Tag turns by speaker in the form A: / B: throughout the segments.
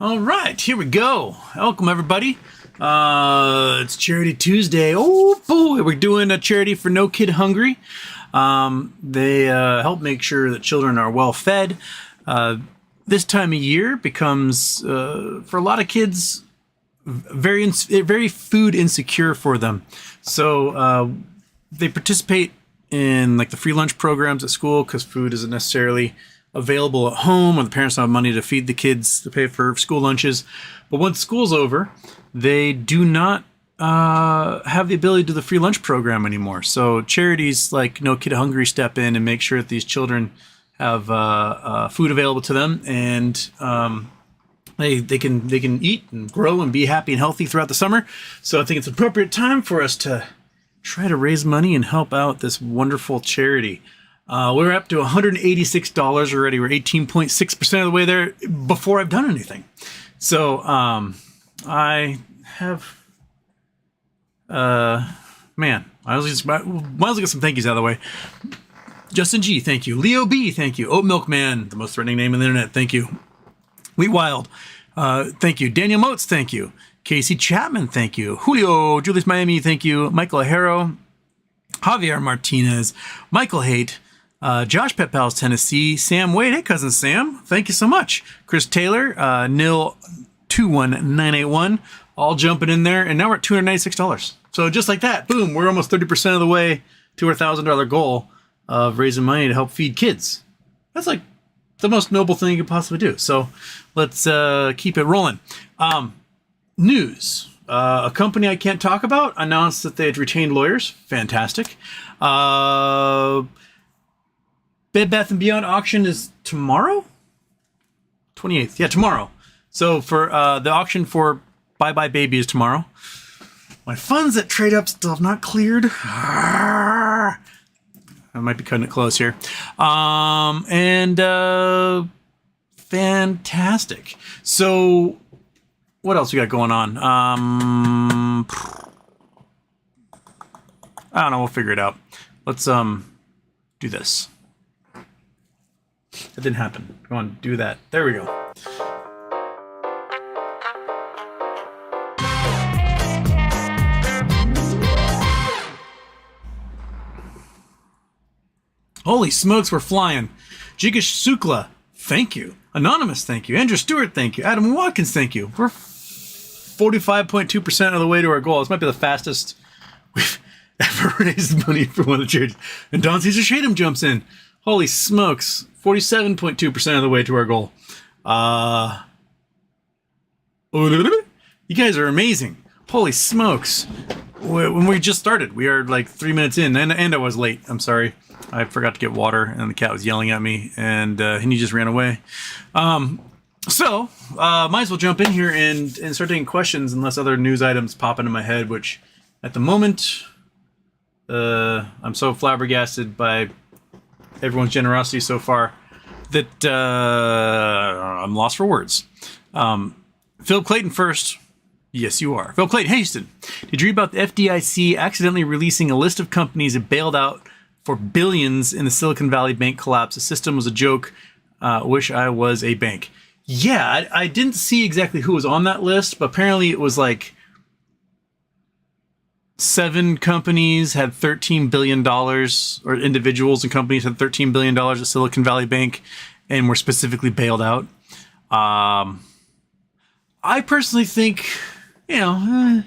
A: All right, here we go. Welcome, everybody. It's Charity Tuesday. Oh, boy, we're doing a charity for No Kid Hungry. They help make sure that children are well fed. This time of year becomes, for a lot of kids, very food insecure for them. So they participate in like the free lunch programs at school because food isn't necessarily available at home, or the parents don't have money to feed the kids to pay for school lunches. But once school's over, they do not have the ability to do the free lunch program anymore. So charities like No Kid Hungry step in and make sure that these children have food available to them, and they can eat and grow and be happy and healthy throughout the summer. So I think it's an appropriate time for us to try to raise money and help out this wonderful charity. We're up to $186 already. We're 18.6% of the way there before I've done anything. So I have, man, might as well get some thank yous out of the way. Justin G, thank you. Leo B, thank you. Oat Milk Man, the most threatening name on the internet, thank you. Wheat Wild, thank you. Daniel Motes, thank you. Casey Chapman, thank you. Julio, Julius Miami, thank you. Michael Ajero, Javier Martinez, Michael Haight, Josh Pet Pals, Tennessee, Sam Wade, hey cousin Sam, thank you so much. Chris Taylor, Nil 21981, all jumping in there, and now we're at $296. So just like that, boom, we're almost 30% of the way to our $1,000 goal of raising money to help feed kids. That's like the most noble thing you could possibly do. So let's keep it rolling. News. A company I can't talk about announced that they had retained lawyers. Fantastic. Bed Bath & Beyond auction is tomorrow? 28th. Yeah, tomorrow. So for the auction for Bye Bye Baby is tomorrow. My funds at Trade Up still have not cleared. I might be cutting it close here. Fantastic. So what else we got going on? I don't know. We'll figure it out. Let's do this. That didn't happen. Come on, do that. There we go. Holy smokes, we're flying. Jigish Sukla, thank you. Anonymous, thank you. Andrew Stewart, thank you. Adam Watkins, thank you. We're 45.2% of the way to our goal. This might be the fastest we've ever raised money for one of the charities. And Don Caesar Shadem jumps in. Holy smokes, 47.2% of the way to our goal. You guys are amazing. Holy smokes. When we just started, we are like 3 minutes in, and I was late. I'm sorry. I forgot to get water, and the cat was yelling at me, and he just ran away. So, might as well jump in here and start taking questions unless other news items pop into my head, which at the moment, I'm so flabbergasted by everyone's generosity so far that I'm lost for words. Phil Clayton first. Yes, you are. Phil Clayton, Houston. Did you read about the FDIC accidentally releasing a list of companies that bailed out for billions in the Silicon Valley bank collapse? The system was a joke. Wish I was a bank. Yeah, I didn't see exactly who was on that list, but apparently it was like 7 companies had $13 billion, or individuals and companies had $13 billion at Silicon Valley Bank and were specifically bailed out. I personally think, that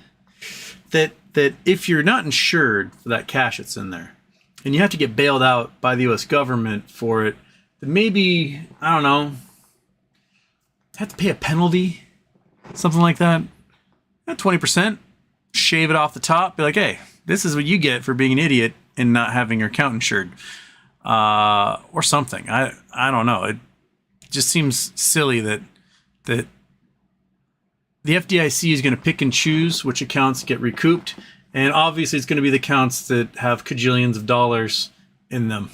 A: if you're not insured for that cash that's in there, and you have to get bailed out by the U.S. government for it, then maybe, I don't know, have to pay a penalty, something like that. 20%, shave it off the top, be like, hey, this is what you get for being an idiot and not having your account insured, or something. I don't know. It just seems silly that the FDIC is going to pick and choose which accounts get recouped. And obviously it's going to be the accounts that have cajillions of dollars in them.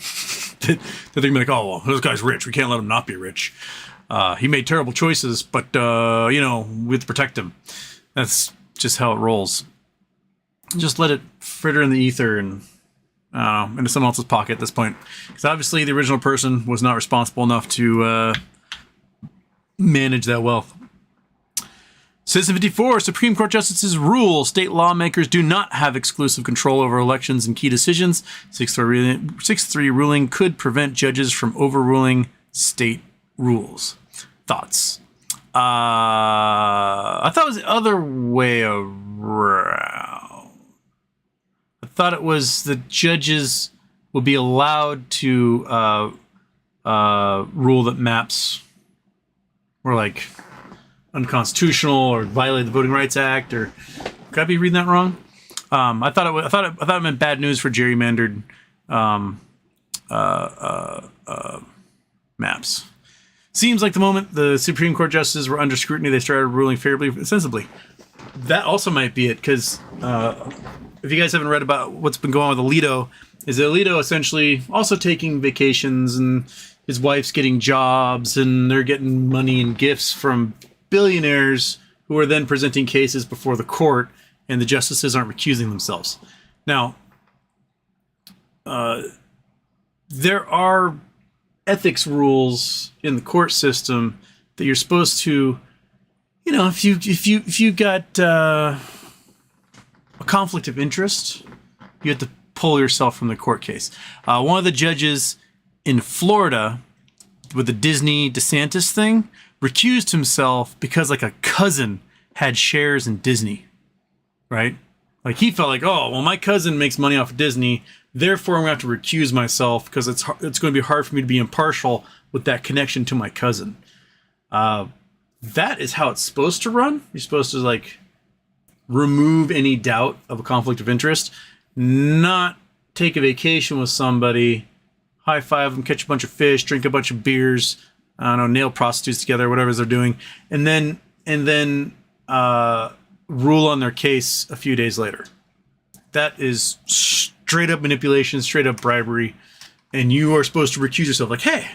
A: that they're going to be like, oh, well, this guy's rich. We can't let him not be rich. He made terrible choices, but, we have to protect him. That's just how it rolls. Just let it fritter in the ether and into someone else's pocket at this point. Because obviously the original person was not responsible enough to manage that wealth. Citizen 54, Supreme Court Justices rule state lawmakers do not have exclusive control over elections and key decisions. 6-3 ruling could prevent judges from overruling state rules. Thoughts? I thought it was the other way around. I thought it was the judges will be allowed to rule that maps were like unconstitutional or violate the Voting Rights Act, or could I be reading that wrong? I thought it meant bad news for gerrymandered maps. Seems like the moment the Supreme Court justices were under scrutiny, they started ruling favorably, sensibly. That also might be it, because if you guys haven't read about what's been going on with Alito, is Alito essentially also taking vacations, and his wife's getting jobs, and they're getting money and gifts from billionaires who are then presenting cases before the court, and the justices aren't recusing themselves. Now, there are ethics rules in the court system that you're supposed to, if you got a conflict of interest, you have to pull yourself from the court case. One of the judges in Florida with the Disney DeSantis thing recused himself because like a cousin had shares in Disney, right? Like he felt like, oh, well, my cousin makes money off of Disney, therefore I'm going to have to recuse myself because it's going to be hard for me to be impartial with that connection to my cousin. That is how it's supposed to run. You're supposed to like remove any doubt of a conflict of interest, not take a vacation with somebody, high five them, catch a bunch of fish, drink a bunch of beers, I don't know, nail prostitutes together, whatever they're doing, and then rule on their case a few days later. That is straight up manipulation, straight up bribery, and you are supposed to recuse yourself. Like, hey,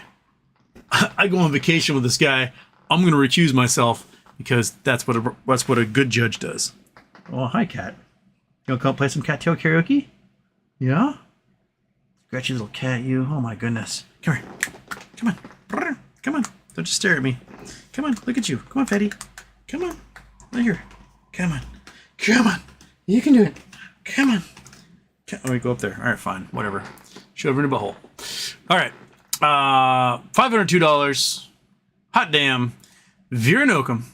A: I go on vacation with this guy, I'm going to recuse myself because that's what a good judge does. Oh, hi, cat. You want to come play some cattail karaoke? Yeah? Scratchy little cat, you. Oh my goodness. Come here. Come on. Come on. Don't just stare at me. Come on. Look at you. Come on, fatty. Come on. Right here. Come on. Come on. You can do it. Come on. Let me go up there. All right, fine. Whatever. Shove her in a butthole. All right. $502. Hot damn. Vera Nokum,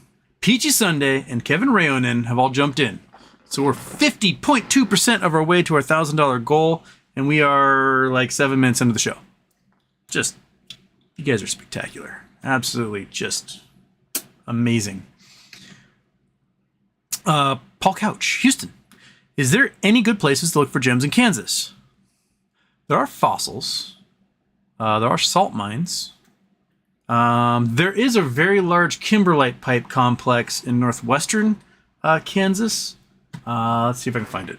A: Peachy Sunday, and Kevin Rayonen have all jumped in. So we're 50.2% of our way to our $1,000 goal, and we are like 7 minutes into the show. Just, you guys are spectacular. Absolutely just amazing. Paul Couch, Houston. Is there any good places to look for gems in Kansas? There are fossils. There are salt mines. There is a very large kimberlite pipe complex in northwestern Kansas. Let's see if I can find it.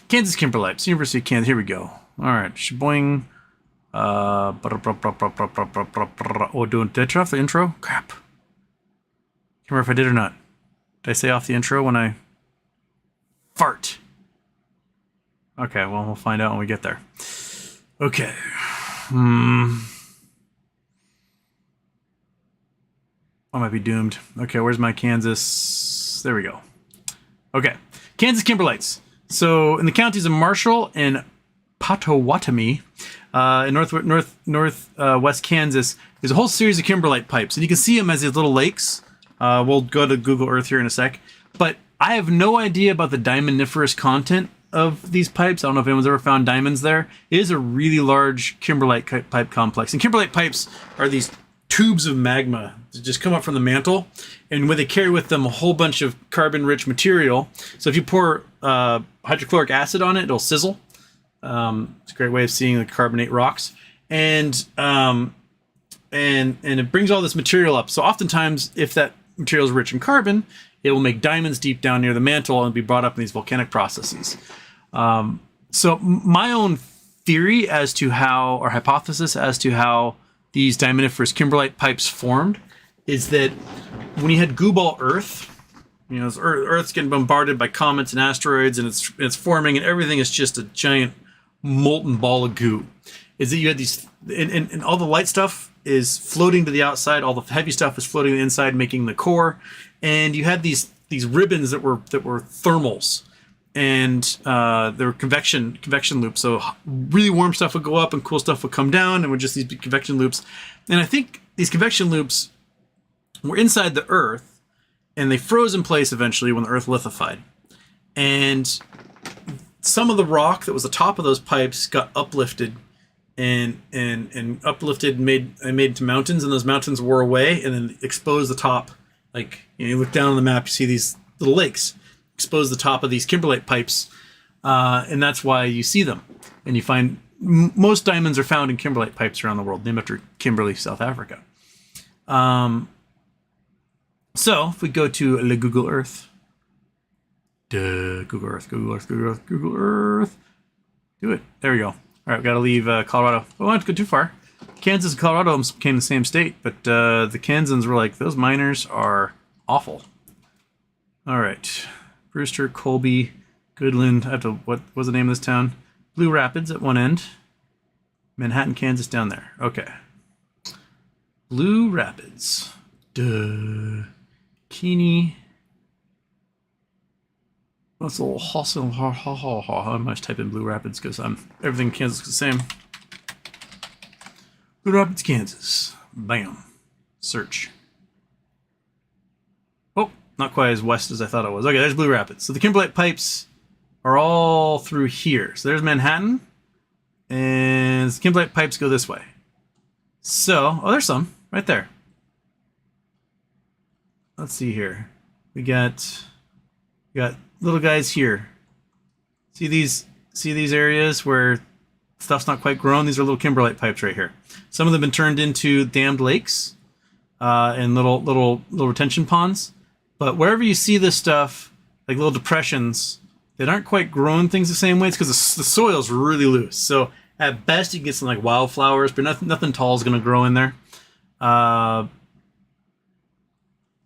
A: Kansas kimberlites, University of Kansas. Here we go. All right, shaboing. Oh, did I turn off the intro? Crap. Can't remember if I did or not. Did I say off the intro when I fart? Okay, well, we'll find out when we get there. Okay. I might be doomed. Okay, where's my Kansas? There we go. Okay. Kansas kimberlites. So in the counties of Marshall and Pottawatomie, in northwest Kansas, there's a whole series of kimberlite pipes, and you can see them as these little lakes. We'll go to Google Earth here in a sec. But I have no idea about the diamondiferous content of these pipes. I don't know if anyone's ever found diamonds there. It is a really large kimberlite pipe complex. And kimberlite pipes are these tubes of magma that just come up from the mantle, and where they carry with them a whole bunch of carbon-rich material. So if you pour hydrochloric acid on it, it'll sizzle. It's a great way of seeing the carbonate rocks. And it brings all this material up. So oftentimes, if that material is rich in carbon, it will make diamonds deep down near the mantle and be brought up in these volcanic processes. So my own theory as to how, or hypothesis as to how these diamondiferous kimberlite pipes formed is that when you had goo-ball Earth, Earth's getting bombarded by comets and asteroids, and it's forming, and everything is just a giant molten ball of goo. Is that you had these, and all the light stuff is floating to the outside. All the heavy stuff is floating to the inside, making the core. And you had these ribbons that were thermals, and they were convection loops. So really warm stuff would go up, and cool stuff would come down, and were just these big convection loops. And I think these convection loops were inside the Earth, and they froze in place eventually when the Earth lithified. And some of the rock that was the top of those pipes got uplifted and uplifted and made into mountains, and those mountains wore away and then exposed the top. Like, you look down on the map, you see these little lakes expose the top of these kimberlite pipes, and that's why you see them. And you find most diamonds are found in kimberlite pipes around the world, named after Kimberley, South Africa. So if we go to Le Google Earth, Google Earth. Do it. There we go. All right, we got to leave Colorado. Oh, I don't have to go too far. Kansas and Colorado became the same state, but the Kansans were like, those miners are awful. All right. Brewster, Colby, Goodland. I have to, what was the name of this town? Blue Rapids at one end. Manhattan, Kansas down there. Okay. Blue Rapids. Keeney. That's a little hostile. I must type in Blue Rapids because everything in Kansas is the same. Blue Rapids, Kansas. Bam. Search. Oh, not quite as west as I thought it was. Okay, there's Blue Rapids. So the kimberlite pipes are all through here. So there's Manhattan, and the kimberlite pipes go this way. So, oh, there's some right there. Let's see here. We got little guys here. See these areas where stuff's not quite grown? These are little kimberlite pipes right here. Some of them have been turned into dammed lakes and little retention ponds. But wherever you see this stuff, like little depressions that aren't quite growing things the same way, it's because the soil's really loose. So at best, you can get some like wildflowers, but nothing tall is going to grow in there. Let's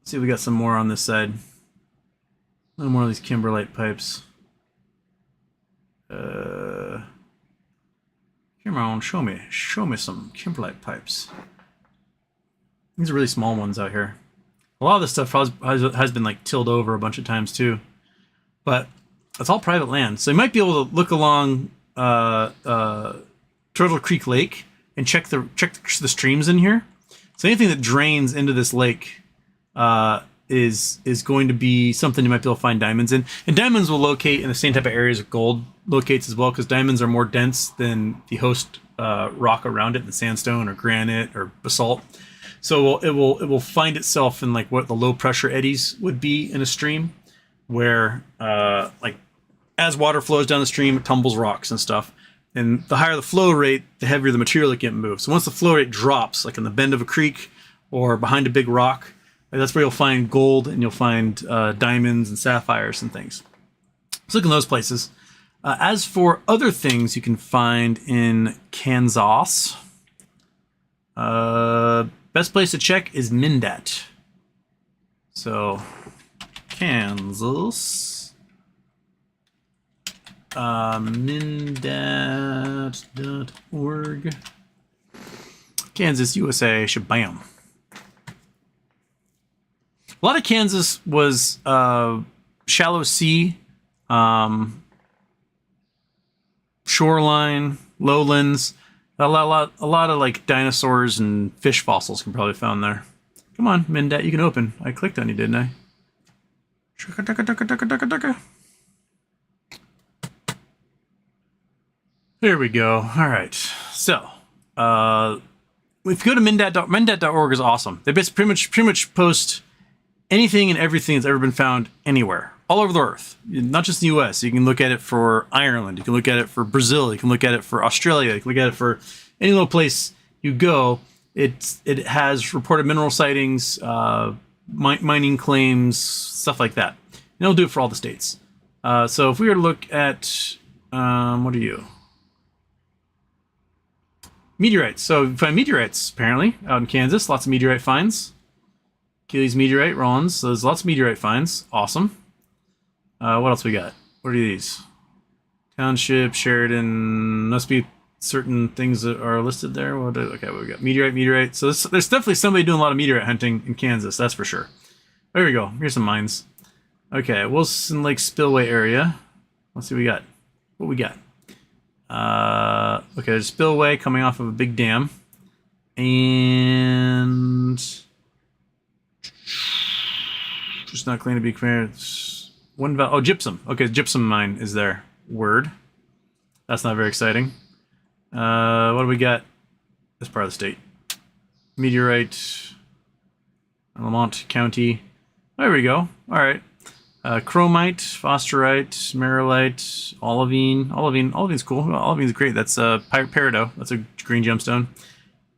A: see, we got some more on this side. No more of these kimberlite pipes. Come on, show me some kimberlite pipes. These are really small ones out here. A lot of this stuff has been like tilled over a bunch of times too, but it's all private land. So you might be able to look along Turtle Creek Lake and check the streams in here. So anything that drains into this lake is going to be something you might be able to find diamonds in. And diamonds will locate in the same type of areas that gold locates as well, because diamonds are more dense than the host rock around it, than sandstone or granite or basalt. So it will find itself in like what the low pressure eddies would be in a stream, where like as water flows down the stream, it tumbles rocks and stuff. And the higher the flow rate, the heavier the material that get moved. So once the flow rate drops, like in the bend of a creek or behind a big rock, that's where you'll find gold, and you'll find diamonds and sapphires and things. So look in those places. As for other things you can find in Kansas, best place to check is Mindat. So Kansas, Mindat.org, Kansas, USA, shabam. A lot of Kansas was shallow sea, shoreline, lowlands. A lot of like dinosaurs and fish fossils can probably be found there. Come on, Mindat, you can open. I clicked on you, didn't I? There we go. All right. So, if you go to Mindat.org is awesome. They basically pretty much post anything and everything that's ever been found anywhere, all over the earth, not just the U.S. You can look at it for Ireland. You can look at it for Brazil. You can look at it for Australia. You can look at it for any little place you go. It has reported mineral sightings, mining claims, stuff like that. And it'll do it for all the states. So if we were to look at, what are you? Meteorites. So we find meteorites, apparently, out in Kansas. Lots of meteorite finds. Achilles meteorite, Rollins. So there's lots of meteorite finds. Awesome. What else we got? What are these? Township, Sheridan. Must be certain things that are listed there. Okay, we got meteorite. So there's definitely somebody doing a lot of meteorite hunting in Kansas. That's for sure. There we go. Here's some mines. Okay, Wilson Lake Spillway area. Let's see what we got. What we got? Okay, there's a spillway coming off of a big dam. And just not clean to be clear. Oh, gypsum. Okay, gypsum mine is there. Word. That's not very exciting. What do we got? This part of the state. Meteorite. Lamont County. There we go. All right. Chromite, phosphorite, marylite, olivine. Olivine's cool. Olivine's great. That's peridot. That's a green gemstone.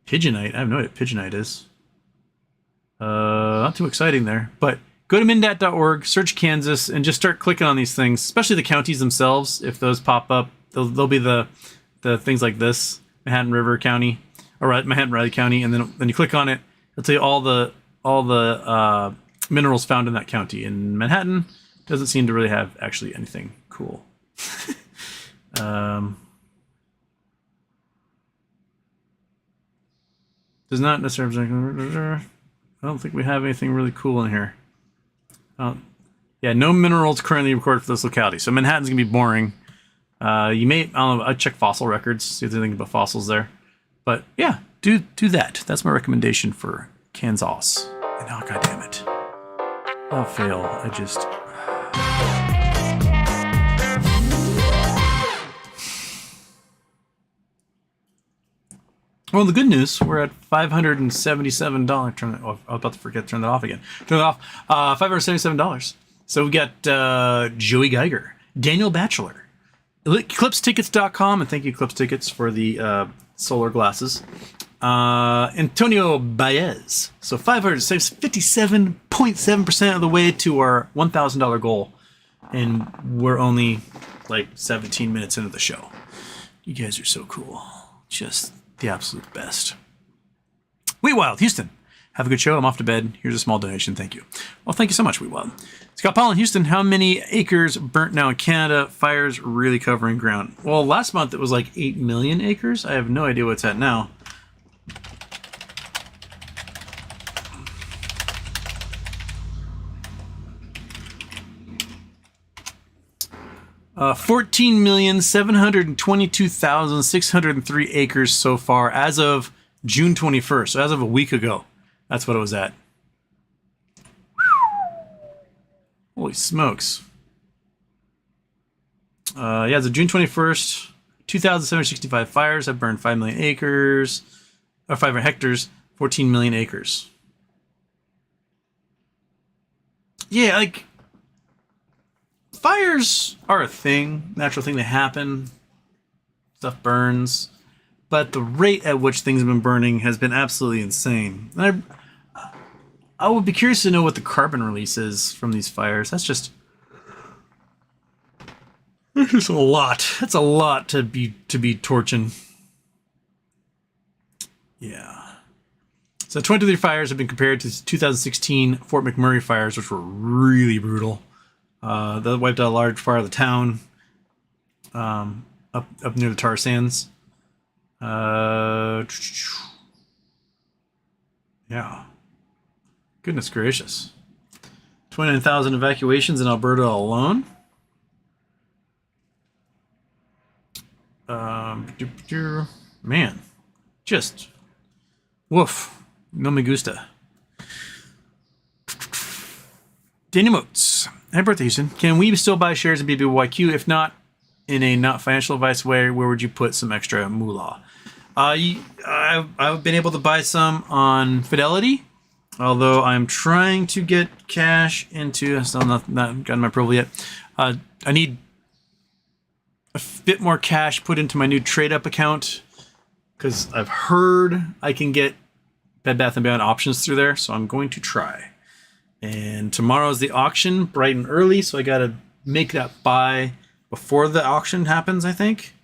A: Pigeonite. I have no idea what pigeonite is. Not too exciting there. But go to mindat.org, search Kansas, and just start clicking on these things, especially the counties themselves. If those pop up, they'll be the things like this, Manhattan River County, or Manhattan Riley County, and then you click on it. It'll tell you all the minerals found in that county. And Manhattan doesn't seem to really have actually anything cool. Does not necessarily. I don't think we have anything really cool in here. Yeah, no minerals currently recorded for this locality. So Manhattan's gonna be boring. You may, I don't know, I'd check fossil records, see if there's anything about fossils there. But yeah, do that. That's my recommendation for Kansas. And oh, god damn it. I'll fail. I just... Well, the good news, we're at $577. Turn it off. I was about to forget to turn that off again. Turn it off. $577. So we got Joey Geiger, Daniel Batchelor, EclipseTickets.com, and thank you, Eclipse Tickets, for the solar glasses. Antonio Baez. So 57.7% of the way to our $1,000 goal. And we're only like 17 minutes into the show. You guys are so cool. Just the absolute best. Wheat Wild, Houston. Have a good show. I'm off to bed. Here's a small donation. Thank you. Well, thank you so much, Wheat Wild. Scott Paul in Houston. How many acres burnt now in Canada? Fires really covering ground. Well, last month it was like 8 million acres. I have no idea what's at now. Uh, 14,722,603 acres so far as of June 21st. So as of a week ago, that's what it was at. Holy smokes. Yeah, as of June 21st, 2,765 fires have burned 5 million acres, or 5 hectares, 14 million acres. Yeah, like, fires are a thing, natural thing that happen. Stuff burns. But the rate at which things have been burning has been absolutely insane. And I would be curious to know what the carbon release is from these fires. That's just a lot. That's a lot to be torching. Yeah. So 23 fires have been compared to 2016 Fort McMurray fires, which were really brutal. That wiped out a large part of the town, up near the tar sands. Yeah. Goodness gracious. 29,000 evacuations in Alberta alone. Man, just woof. No me gusta. Danny Motes. Happy birthday, Houston. Can we still buy shares in BBYQ? If not, in a not financial advice way, where would you put some extra moolah? I've been able to buy some on Fidelity, although I'm trying to get cash into. I still not gotten my approval yet. I need a bit more cash put into my new trade-up account because I've heard I can get Bed Bath & Beyond options through there, so I'm going to try. And tomorrow's the auction, bright and early, so I gotta make that buy before the auction happens, I think.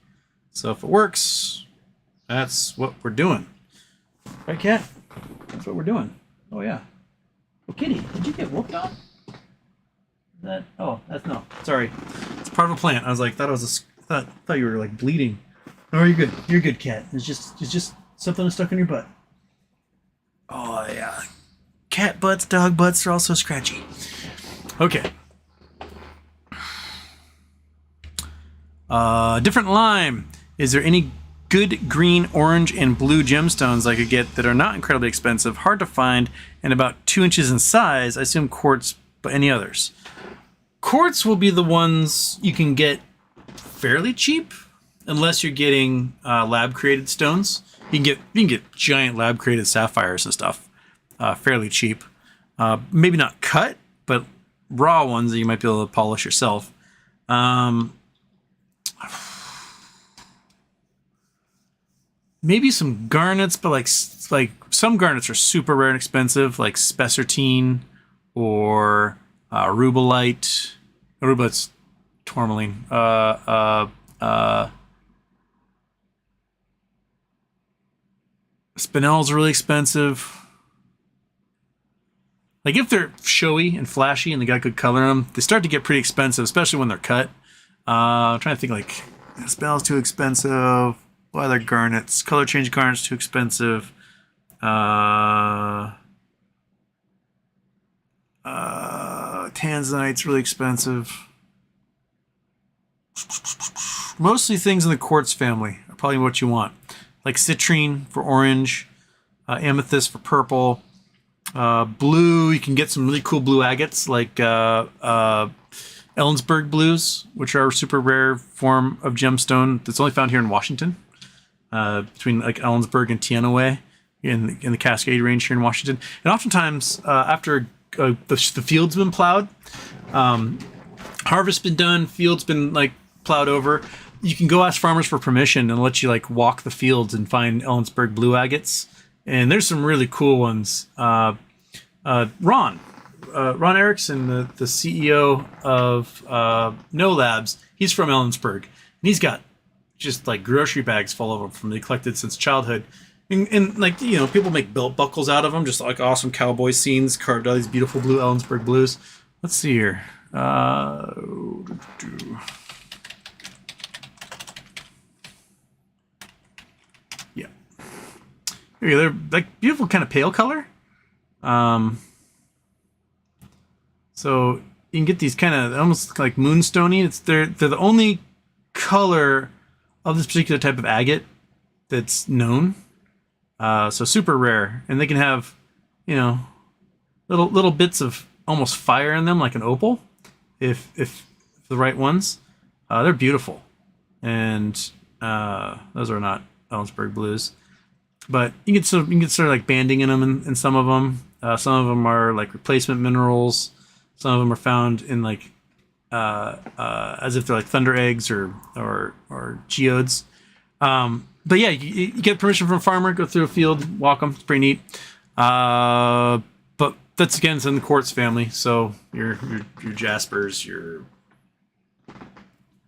A: So if it works, that's what we're doing. Right, Cat? That's what we're doing. Oh, yeah. Oh, Kitty, did you get whooped on? That? Oh, that's no. Sorry. It's part of a plant. I was like, thought you were like bleeding. Oh, you're good. You're good, cat. It's just something stuck in your butt. Oh yeah, cat butts, dog butts are also scratchy. Okay. Different lime. Is there any good green, orange, and blue gemstones I could get that are not incredibly expensive, hard to find, and about 2 inches in size? I assume quartz, but any others? Quartz will be the ones you can get fairly cheap, unless you're getting lab-created stones. You can get giant lab-created sapphires and stuff fairly cheap. Maybe not cut, but raw ones that you might be able to polish yourself. Maybe some garnets, but like some garnets are super rare and expensive, like spessartine or rubellite. Rubellite's tourmaline. Spinels are really expensive. Like if they're showy and flashy and they got good color in them, they start to get pretty expensive, especially when they're cut. I'm trying to think like spinel's too expensive. What other garnets? Color change garnets too expensive. Tanzanite's really expensive. Mostly things in the quartz family are probably what you want. Like citrine for orange, amethyst for purple, blue. You can get some really cool blue agates like Ellensburg blues, which are a super rare form of gemstone that's only found here in Washington, between like Ellensburg and Teanaway in the Cascade Range here in Washington. And oftentimes after the field's been plowed, harvest's been done, field's been like plowed over, you can go ask farmers for permission and let you like walk the fields and find Ellensburg blue agates. And there's some really cool ones. Ron Erickson, the CEO of No Labs, he's from Ellensburg. And he's got just like grocery bags full of them from they collected since childhood. And like, you know, people make belt buckles out of them, just like awesome cowboy scenes carved out these beautiful blue Ellensburg blues. Let's see here. Yeah. Here, they're like beautiful kind of pale color. So you can get these kind of almost like moonstony. They're the only color of this particular type of agate that's known. So super rare, and they can have, you know, little bits of almost fire in them, like an opal, if the right ones. They're beautiful, and those are not Ellensburg blues, but you can get sort of like banding in them in some of them. Some of them are like replacement minerals. Some of them are found in like as if they're like thunder eggs or geodes. But yeah, you get permission from a farmer, go through a field, walk them. It's pretty neat. But that's again, it's in the quartz family. So your jaspers, your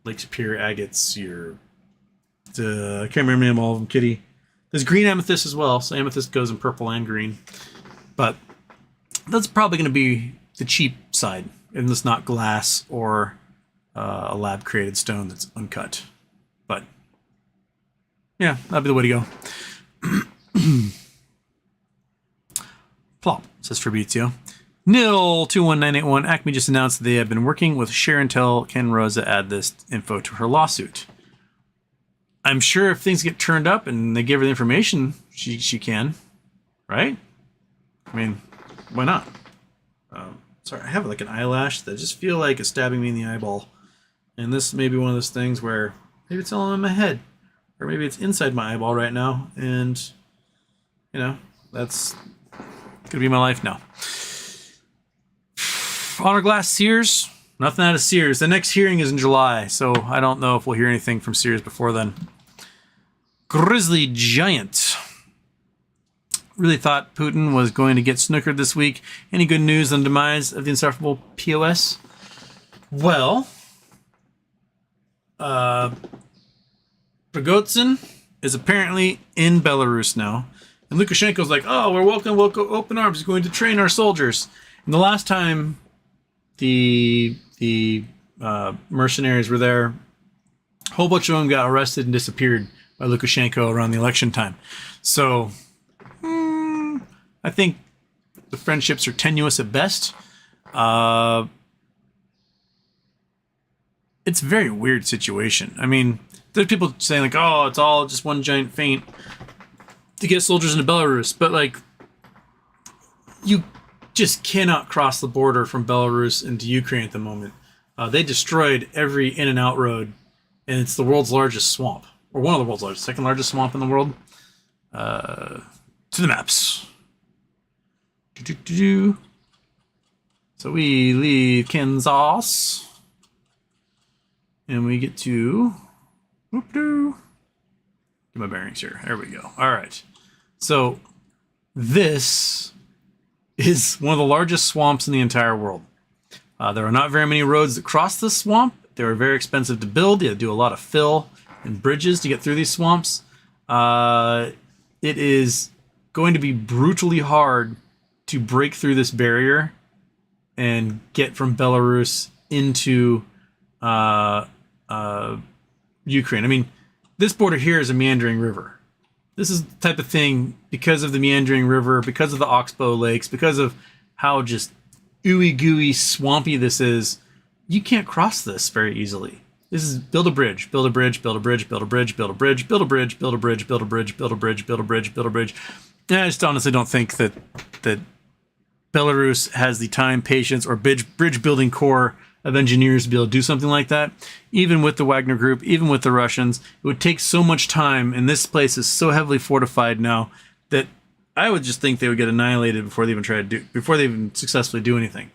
A: Lake Superior agates, I can't remember the name of all of them. Kitty. There's green amethyst as well. So amethyst goes in purple and green. But that's probably going to be the cheap side, and it's not glass or a lab created stone that's uncut. But yeah, that'd be the way to go. Plop, says Fabrizio. Nil21981, Acme just announced that they have been working with Sharon Tell Ken Rosa add this info to her lawsuit. I'm sure if things get turned up and they give her the information, she can, right? I mean, why not? Sorry, I have like an eyelash that I just feel like is stabbing me in the eyeball. And this may be one of those things where maybe it's all in my head. Or maybe it's inside my eyeball right now, and, you know, that's going to be my life now. Honor Glass Sears, nothing out of Sears. The next hearing is in July, so I don't know if we'll hear anything from Sears before then. Grizzly Giant. Really thought Putin was going to get snookered this week. Any good news on the demise of the insufferable POS? Well, Prigozhin is apparently in Belarus now. And Lukashenko's like, oh, we'll go open arms. He's going to train our soldiers. And the last time the mercenaries were there, a whole bunch of them got arrested and disappeared by Lukashenko around the election time. So I think the friendships are tenuous at best. It's a very weird situation. I mean, there's people saying like, oh, it's all just one giant feint to get soldiers into Belarus. But like, you just cannot cross the border from Belarus into Ukraine at the moment. They destroyed every in and out road, and it's the world's largest swamp, or one of the world's largest, second largest swamp in the world. To the maps. So we leave Kansas, and we get to get my bearings here. There we go. All right. So this is one of the largest swamps in the entire world. There are not very many roads that cross this swamp. They were very expensive to build. You had to do a lot of fill and bridges to get through these swamps. It is going to be brutally hard to break through this barrier and get from Belarus into Ukraine. I mean, this border here is a meandering river. This is the type of thing, because of the meandering river, because of the Oxbow Lakes, because of how just ooey gooey swampy this is, you can't cross this very easily. This is build a bridge, build a bridge, build a bridge, build a bridge, build a bridge, build a bridge, build a bridge, build a bridge, build a bridge, build a bridge, build a bridge. And I just honestly don't think that Belarus has the time, patience, or bridge building corps of engineers to be able to do something like that. Even with the Wagner Group, even with the Russians, it would take so much time, and this place is so heavily fortified now that I would just think they would get annihilated before they even successfully do anything.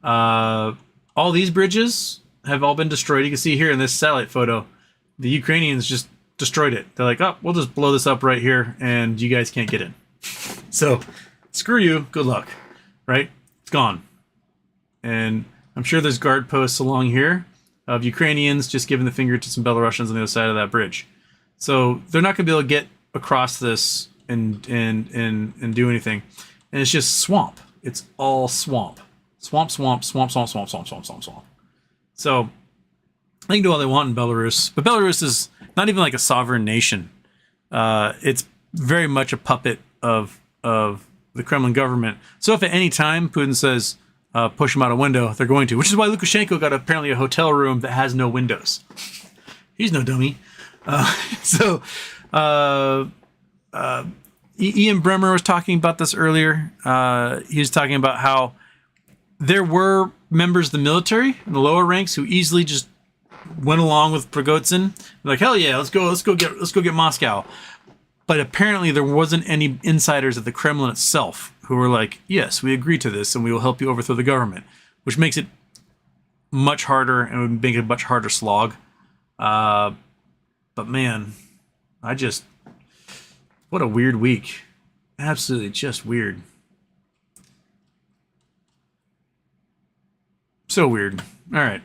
A: All these bridges have all been destroyed. You can see here in this satellite photo, the Ukrainians just destroyed it. They're like, oh, we'll just blow this up right here, and you guys can't get in. So, screw you. Good luck. Right? It's gone. And I'm sure there's guard posts along here of Ukrainians just giving the finger to some Belarusians on the other side of that bridge. So they're not going to be able to get across this and do anything. And it's just swamp. It's all swamp. Swamp, swamp, swamp, swamp, swamp, swamp, swamp, swamp, swamp. So they can do all they want in Belarus. But Belarus is not even like a sovereign nation. It's very much a puppet of the Kremlin government. So if at any time Putin says, push them out a window, they're going to. Which is why Lukashenko got apparently a hotel room that has no windows. He's no dummy. Ian Bremmer was talking about this earlier. He was talking about how there were members of the military in the lower ranks who easily just went along with Prigozhin. Like, hell yeah, let's go get Moscow. But apparently there wasn't any insiders at the Kremlin itself who were like, yes, we agree to this and we will help you overthrow the government, which makes it much harder and would make it a much harder slog. But man, what a weird week. Absolutely just weird. So weird. All right.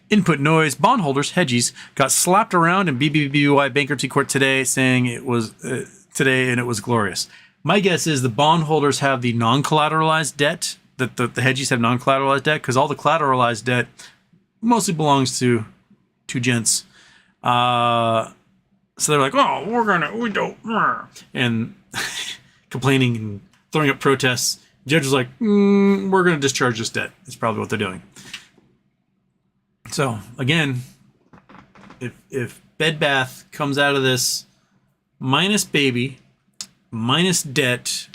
A: Input noise. Bondholders, hedgies, got slapped around in BBBY bankruptcy court today, saying it was today and it was glorious. My guess is the bondholders have the non-collateralized debt, that the hedgies have non-collateralized debt, because all the collateralized debt mostly belongs to gents. So they're like, oh, we don't, and complaining and throwing up protests. The judge was like, we're going to discharge this debt. That's probably what they're doing. So again, if Bed Bath comes out of this minus baby, minus debt,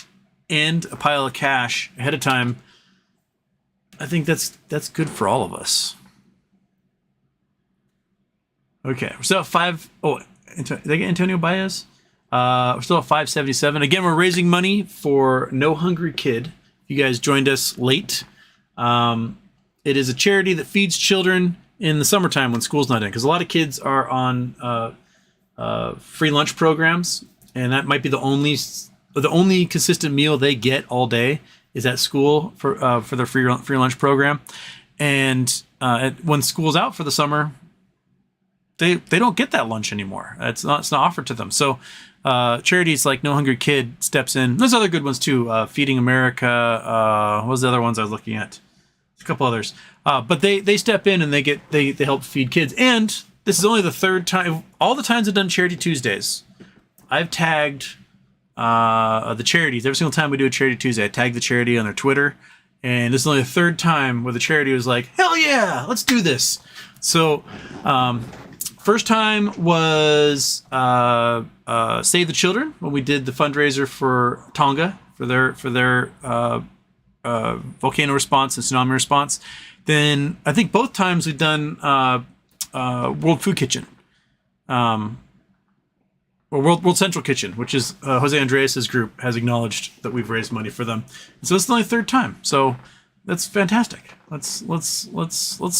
A: and a pile of cash ahead of time, I think that's good for all of us. Okay, we're still at 5. Oh, did I get Antonio Baez? We're still at 577. Again, we're raising money for No Hungry Kid. You guys joined us late. It is a charity that feeds children in the summertime when school's not in, because a lot of kids are on free lunch programs, and that might be the only consistent meal they get all day is at school for their free lunch program. And when school's out for the summer, they don't get that lunch anymore. It's not offered to them. So charities like No Hungry Kid steps in. There's other good ones too. Feeding America. What was the other ones I was looking at? a couple others. But they step in and they help feed kids. And this is only the third time. All the times I've done Charity Tuesdays, I've tagged the charities. Every single time we do a Charity Tuesday, I tag the charity on their Twitter. And this is only the third time where the charity was like, hell yeah, let's do this. So first time was Save the Children, when we did the fundraiser for Tonga for their volcano response and tsunami response. Then I think both times we've done World Food Kitchen. Or World Central Kitchen, which is Jose Andreas's group, has acknowledged that we've raised money for them. And so it's the only third time. So that's fantastic. Let's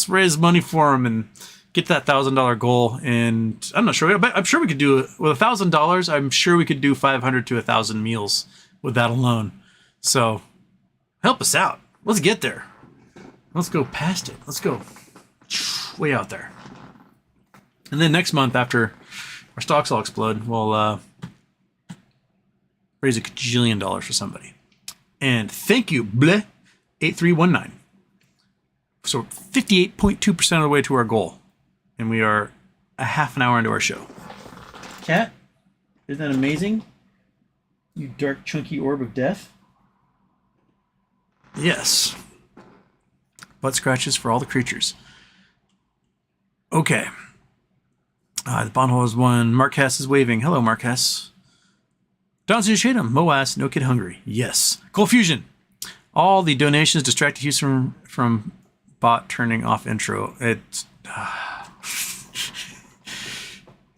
A: raise money for them and get that $1,000 goal. And I'm not sure. I'm sure we could do it with $1,000. I'm sure we could do 500 to 1,000 meals with that alone. So help us out. Let's get there. Let's go past it. Let's go way out there. And then next month, after our stocks all explode, we'll raise $1 gajillion for somebody. And thank you, bleh, 8319. So 58.2% of the way to our goal. And we are a half an hour into our show. Cat, isn't that amazing? You dark, chunky orb of death. Yes. Butt scratches for all the creatures. Okay. The bondhole is one. Marquess is waving. Hello, Marquess. Don Shadem, Moas, No Kid Hungry. Yes. Cold Fusion. All the donations distracted Houston from bot turning off intro. Yeah,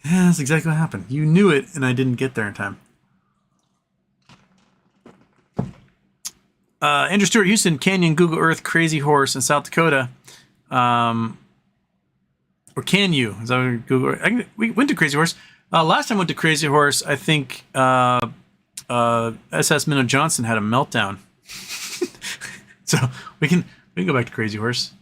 A: that's exactly what happened. You knew it, and I didn't get there in time. Andrew Stewart, Houston, Canyon, Google Earth, Crazy Horse in South Dakota. Or can you? Is that Google? We went to Crazy Horse. Last time I went to Crazy Horse, I think SS Minnow Johnson had a meltdown. So we can go back to Crazy Horse.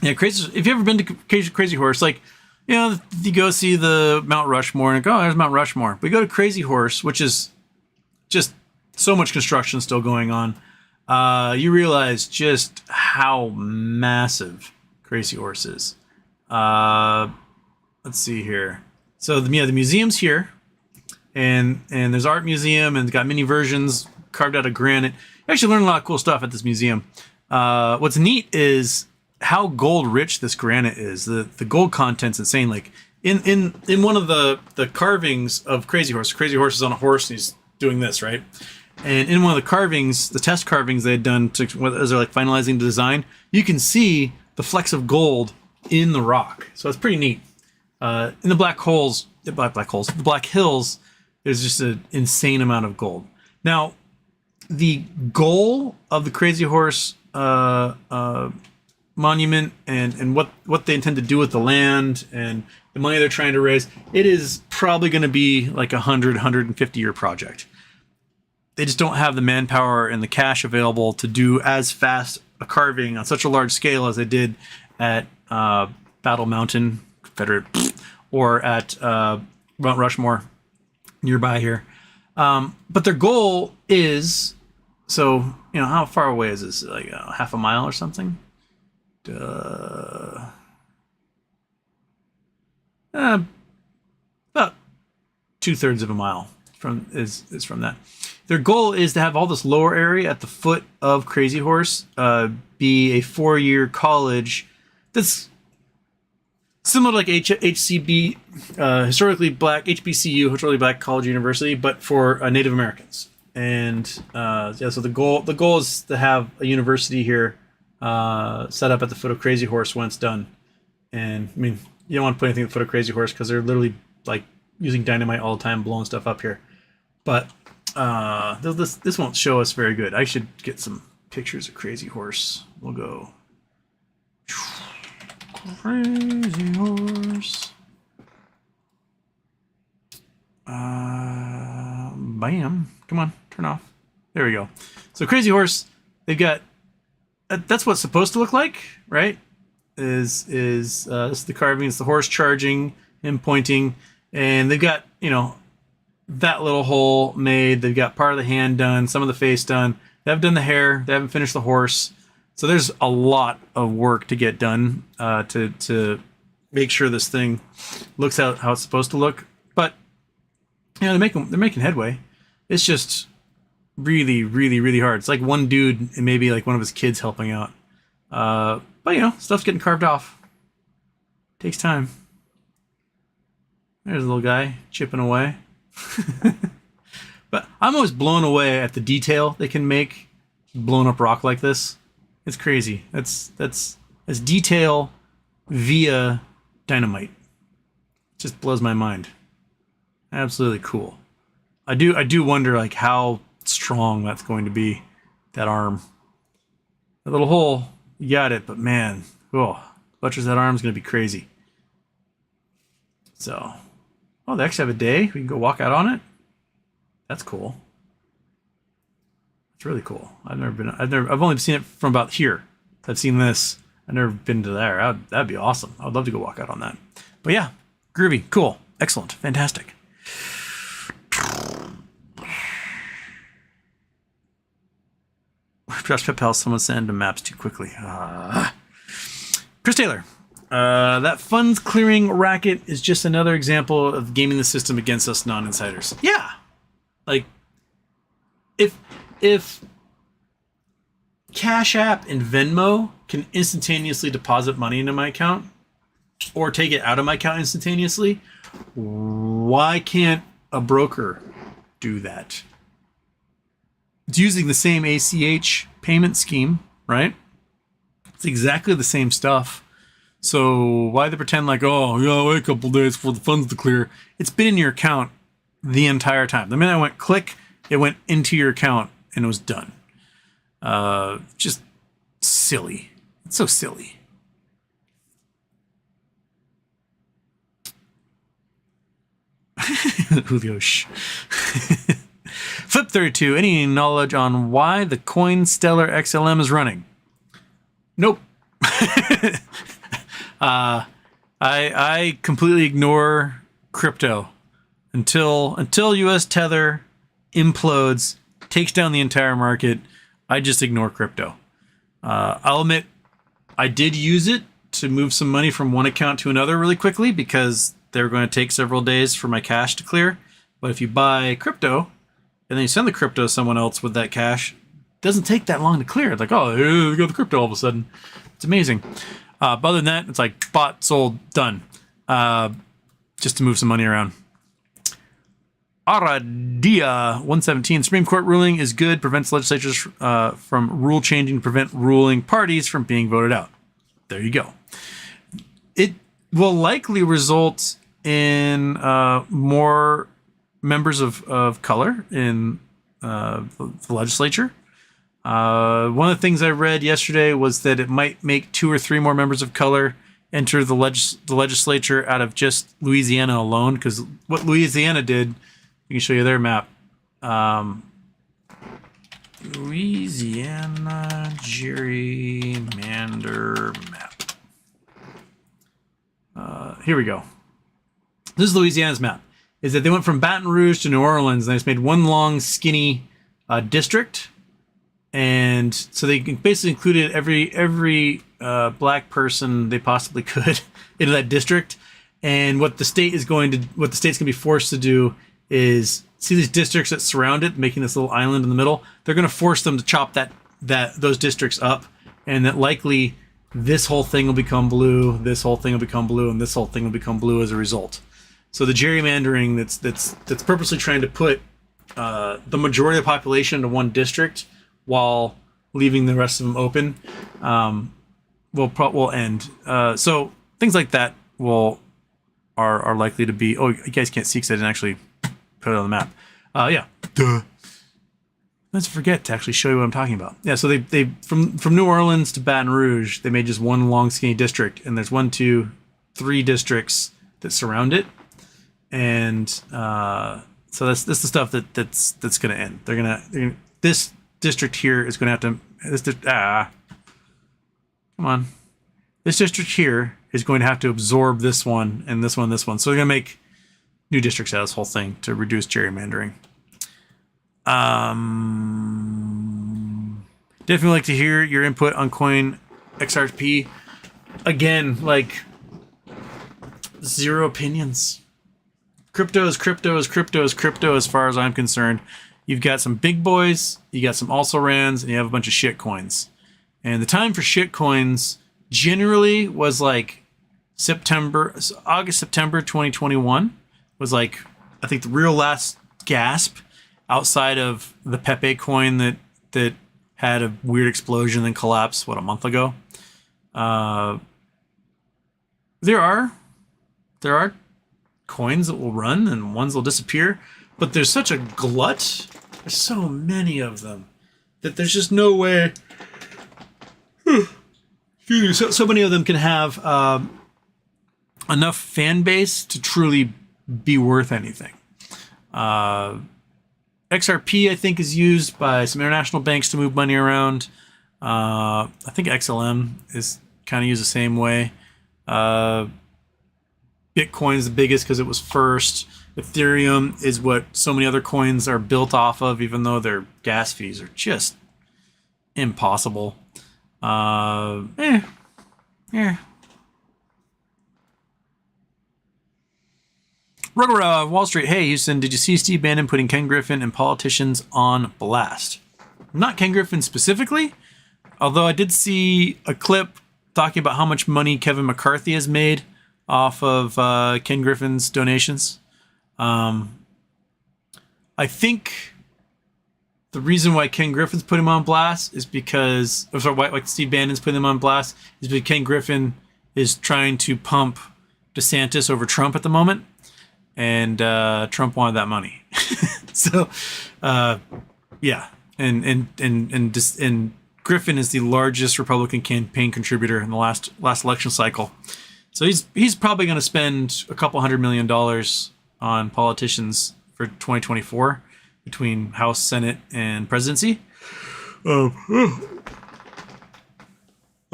A: Yeah, Crazy. If you've ever been to Crazy Horse, like, you know, you go see the Mount Rushmore and go, oh, there's Mount Rushmore. We go to Crazy Horse, which is just so much construction still going on. You realize just how massive Crazy Horse is. Let's see here. So the museum's here, and there's art museum, and it's got mini versions carved out of granite. You actually learn a lot of cool stuff at this museum. What's neat is how gold rich this granite is. The gold content's insane. Like in one of the carvings of Crazy Horse is on a horse and he's doing this, right? And in one of the carvings, the test carvings they had done as they're like finalizing the design, you can see the flecks of gold in the rock. So it's pretty neat. In the Black Hills, there's just an insane amount of gold. Now, the goal of the Crazy Horse monument and what they intend to do with the land and the money they're trying to raise, it is probably going to be like a 150 year project. They just don't have the manpower and the cash available to do as fast a carving on such a large scale as they did at Battle Mountain, Confederate, or at Mount Rushmore nearby here. But their goal is, so, you know, how far away is this? Like half a mile or something? About 2/3 of a mile is from that. Their goal is to have all this lower area at the foot of Crazy Horse be a 4-year college that's similar to like HCB, historically black, HBCU, historically black college university, but for Native Americans. And so the goal is to have a university here set up at the foot of Crazy Horse when it's done. And I mean, you don't want to put anything at the foot of Crazy Horse because they're literally like using dynamite all the time, blowing stuff up here. But this won't show us very good. I should get some pictures of Crazy Horse. We'll go Crazy Horse. Bam. Come on, turn off. There we go. So Crazy Horse, they've got, that's what it's supposed to look like, right? This is the carving. It's the horse charging, him pointing. and they've got, you know, that little hole made. They've got part of the hand done, some of the face done. They haven't done the hair. They haven't finished the horse. So there's a lot of work to get done to make sure this thing looks out how it's supposed to look. But you know, they're making headway. It's just really, really, really hard. It's like one dude and maybe like one of his kids helping out. But you know, stuff's getting carved off. Takes time. There's a little guy chipping away. But I'm always blown away at the detail they can make blown up rock like this. It's crazy. That's detail via dynamite. It just blows my mind. Absolutely cool. I do wonder like how strong that's going to be, that arm. That little hole, you got it, but man, oh, butchers that arm's gonna be crazy. So, oh, they actually have a day. We can go walk out on it. That's cool. It's really cool. I've only seen it from about here. I've seen this. I've never been to there. That'd be awesome. I would love to go walk out on that. But yeah, groovy, cool, excellent, fantastic. Josh Pepel, someone send him maps too quickly. Chris Taylor. That funds clearing racket is just another example of gaming the system against us non-insiders. Yeah. Like, if Cash App and Venmo can instantaneously deposit money into my account or take it out of my account instantaneously, why can't a broker do that? It's using the same ACH payment scheme, right? It's exactly the same stuff. So why they pretend like, oh, yeah, wait a couple days for the funds to clear? It's been in your account the entire time. The minute I went click, it went into your account and it was done. Just silly. It's so silly. Julio. Flip 32. Any knowledge on why the Coin Stellar XLM is running? Nope. I completely ignore crypto until US Tether implodes, takes down the entire market. I just ignore crypto. I'll admit I did use it to move some money from one account to another really quickly because they're going to take several days for my cash to clear. But if you buy crypto and then you send the crypto to someone else with that cash, it doesn't take that long to clear. It's like, oh, here we got the crypto all of a sudden. It's amazing. But other than that, it's like bought, sold, done. Just to move some money around. Aradia 117. Supreme Court ruling is good. Prevents legislatures from rule changing to prevent ruling parties from being voted out. There you go. It will likely result in more members of color in the legislature. One of the things I read yesterday was that it might make 2 or 3 more members of color enter the legislature out of just Louisiana alone. Because what Louisiana did, I can show you their map. Louisiana gerrymander map. Here we go. This is Louisiana's map. Is that they went from Baton Rouge to New Orleans and they just made one long skinny district. And so they basically included every black person they possibly could into that district. And what the state's going to be forced to do is see these districts that surround it, making this little island in the middle. They're going to force them to chop those districts up, and that likely this whole thing will become blue, this whole thing will become blue, and this whole thing will become blue as a result. So the gerrymandering that's purposely trying to put the majority of the population into one district while leaving the rest of them open will end. So things like that are likely to be. Oh, you guys can't see because I didn't actually put it on the map. Yeah. Duh. Let's forget to actually show you what I'm talking about. Yeah, so they from New Orleans to Baton Rouge, they made just one long skinny district, and there's 1, 2, 3 districts that surround it, and so that's the stuff that's going to end. They're gonna this district here is going to have to come on. This district here is going to have to absorb this one and this one, this one. So they're going to make new districts out of this whole thing to reduce gerrymandering. Definitely like to hear your input on coin XRP. Again, like, zero opinions. Crypto is crypto is crypto is crypto as far as I'm concerned. You've got some big boys, you got some also-rans, and you have a bunch of shit coins. And the time for shit coins generally was like August, September 2021 was like, I think, the real last gasp outside of the Pepe coin that had a weird explosion and then collapsed, a month ago. There are coins that will run and ones will disappear, but there's such a glut. There's so many of them that there's just no way. So many of them can have enough fan base to truly be worth anything. XRP, I think, is used by some international banks to move money around. I think XLM is kind of used the same way. Bitcoin is the biggest because it was first. Ethereum is what so many other coins are built off of, even though their gas fees are just impossible. Yeah. Rugger, Wall Street. Hey, Houston, did you see Steve Bannon putting Ken Griffin and politicians on blast? Not Ken Griffin specifically, although I did see a clip talking about how much money Kevin McCarthy has made off of Ken Griffin's donations. I think the reason why Ken Griffin's put him on blast is because, why Steve Bannon's putting him on blast is because Ken Griffin is trying to pump DeSantis over Trump at the moment, and Trump wanted that money. So, yeah, and Griffin is the largest Republican campaign contributor in the last election cycle. So he's probably going to spend a couple $100 million on politicians for 2024 between House, Senate, and presidency. I'm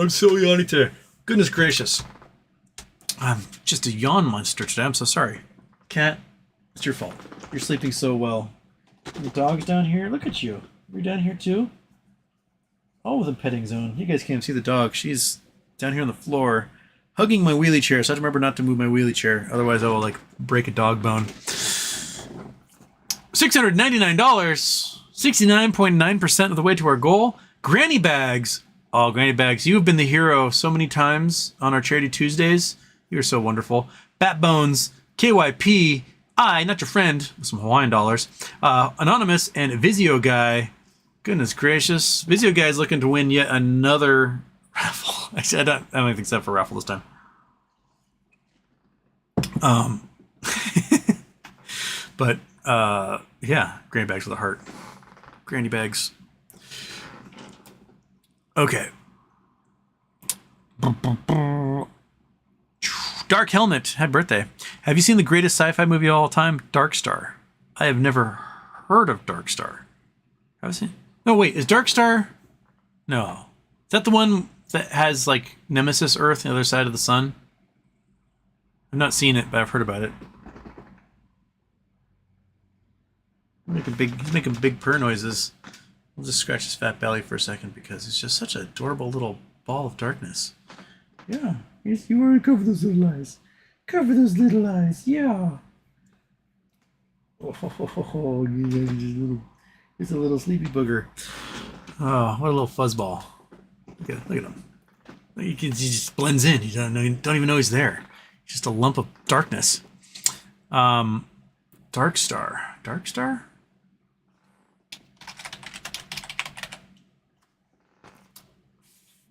A: so yawny today. Goodness gracious. I'm just a yawn monster today. I'm so sorry. Cat, it's your fault. You're sleeping so well. The dog's down here. Look at you. You're down here too? Oh, the petting zone. You guys can't see the dog. She's down here on the floor, hugging my wheelie chair, so I have to remember not to move my wheelie chair. Otherwise, I will, break a dog bone. $699. 69.9% of the way to our goal. Granny bags. Oh, Granny bags. You have been the hero so many times on our Charity Tuesdays. You're so wonderful. Bat Bones, KYP, I, not your friend, with some Hawaiian dollars. Anonymous and Vizio Guy. Goodness gracious. Vizio Guy is looking to win yet another raffle. Actually, I don't think it's up for raffle this time. But yeah, granny bags with a heart. Granny bags. Okay. Dark Helmet, happy birthday. Have you seen the greatest sci-fi movie of all time, Dark Star? I have never heard of Dark Star. Have I seen? No, wait, is Dark Star? No. Is that the one that has Nemesis Earth on the other side of the sun? I've not seen it, but I've heard about it. He's making big purr noises. We'll just scratch his fat belly for a second because it's just such an adorable little ball of darkness. Yeah, yes, you want to cover those little eyes. Cover those little eyes, yeah. Oh, he's a little sleepy booger. Oh, what a little fuzzball. Look at him. He just blends in. You don't even know he's there. He's just a lump of darkness. Dark Star. Dark Star?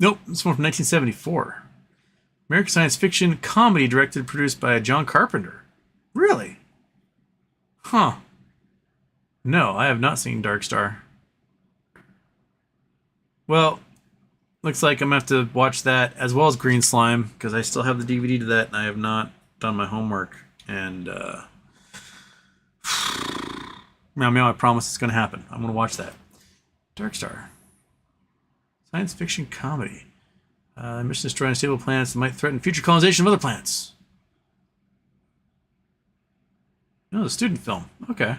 A: Nope, this one from 1974. American science fiction comedy directed and produced by John Carpenter. Really? Huh. No, I have not seen Dark Star. Well, looks like I'm going to have to watch that as well as Green Slime because I still have the DVD to that and I have not done my homework. And, meow, I promise it's going to happen. I'm going to watch that. Dark Star. Science fiction comedy. Mission destroying unstable planets that might threaten future colonization of other planets. Oh, the student film. Okay.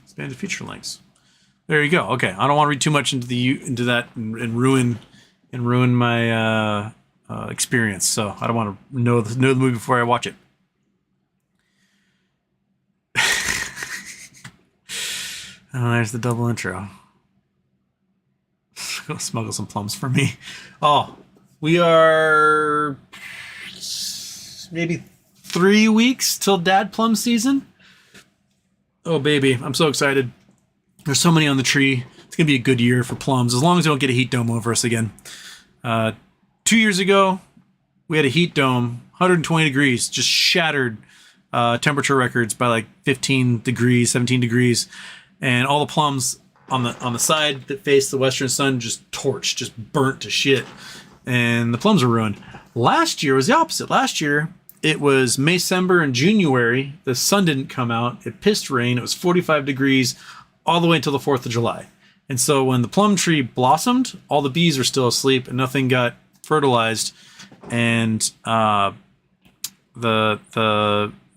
A: Expanded feature lengths. There you go. Okay, I don't want to read too much into that and ruin my experience. So I don't want to know the movie before I watch it. Oh, there's the double intro. Go smuggle some plums for me. Oh, we are maybe 3 weeks till Dad Plum season. Oh, baby, I'm so excited. There's so many on the tree. It's going to be a good year for plums, as long as we don't get a heat dome over us again. 2 years ago, we had a heat dome, 120 degrees, just shattered temperature records by like 15 degrees, 17 degrees. And all the plums on the side that face the western sun just torched, just burnt to shit. And the plums were ruined. Last year was the opposite. Last year, it was December and January. The sun didn't come out. It pissed rain. It was 45 degrees all the way until the 4th of July. And so when the plum tree blossomed, all the bees were still asleep and nothing got fertilized. And there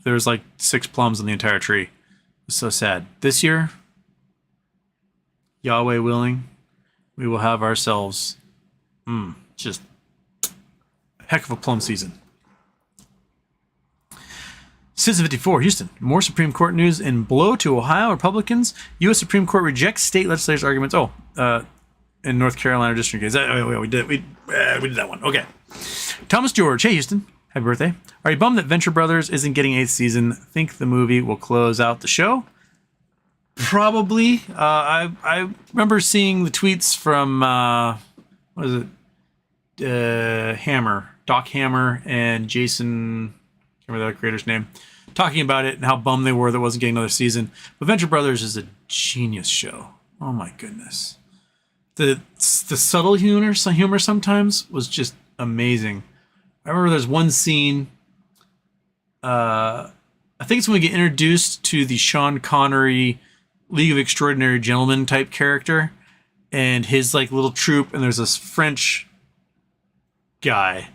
A: was like 6 plums on the entire tree. It was so sad. This year, Yahweh willing, we will have ourselves just a heck of a plum season. Citizen 54, Houston. More Supreme Court news in blow to Ohio Republicans. U.S. Supreme Court rejects state legislators' arguments. In North Carolina district case. We did that one. Okay. Thomas George. Hey, Houston. Happy birthday. Are you bummed that Venture Brothers isn't getting 8th season? Think the movie will close out the show? Probably. I remember seeing the tweets from what is it? Doc Hammer, and Jason. Can't remember that creator's name. Talking about it and how bummed they were that it wasn't getting another season. But Venture Brothers is a genius show. Oh my goodness. The subtle humor sometimes was just amazing. I remember there's one scene. I think it's when we get introduced to the Sean Connery League of Extraordinary Gentlemen type character and his like little troupe, and there's this French guy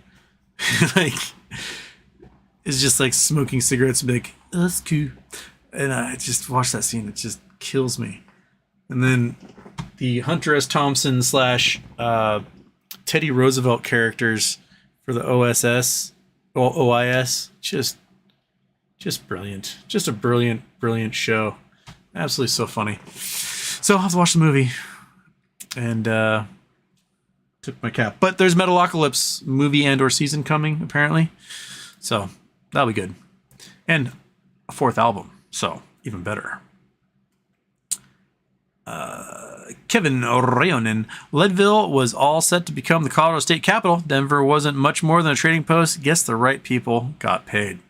A: like is just like smoking cigarettes and be like, oh, that's cool. And I just watch that scene, it just kills me. And then the Hunter S. Thompson / Teddy Roosevelt characters for the OIS, just brilliant. Just a brilliant show. Absolutely so funny. So I'll have to watch the movie. And took my cap. But there's Metalocalypse movie and or season coming, apparently. So that'll be good. And a 4th album. So even better. Kevin Rayonen. Leadville was all set to become the Colorado State capital. Denver wasn't much more than a trading post. Guess the right people got paid.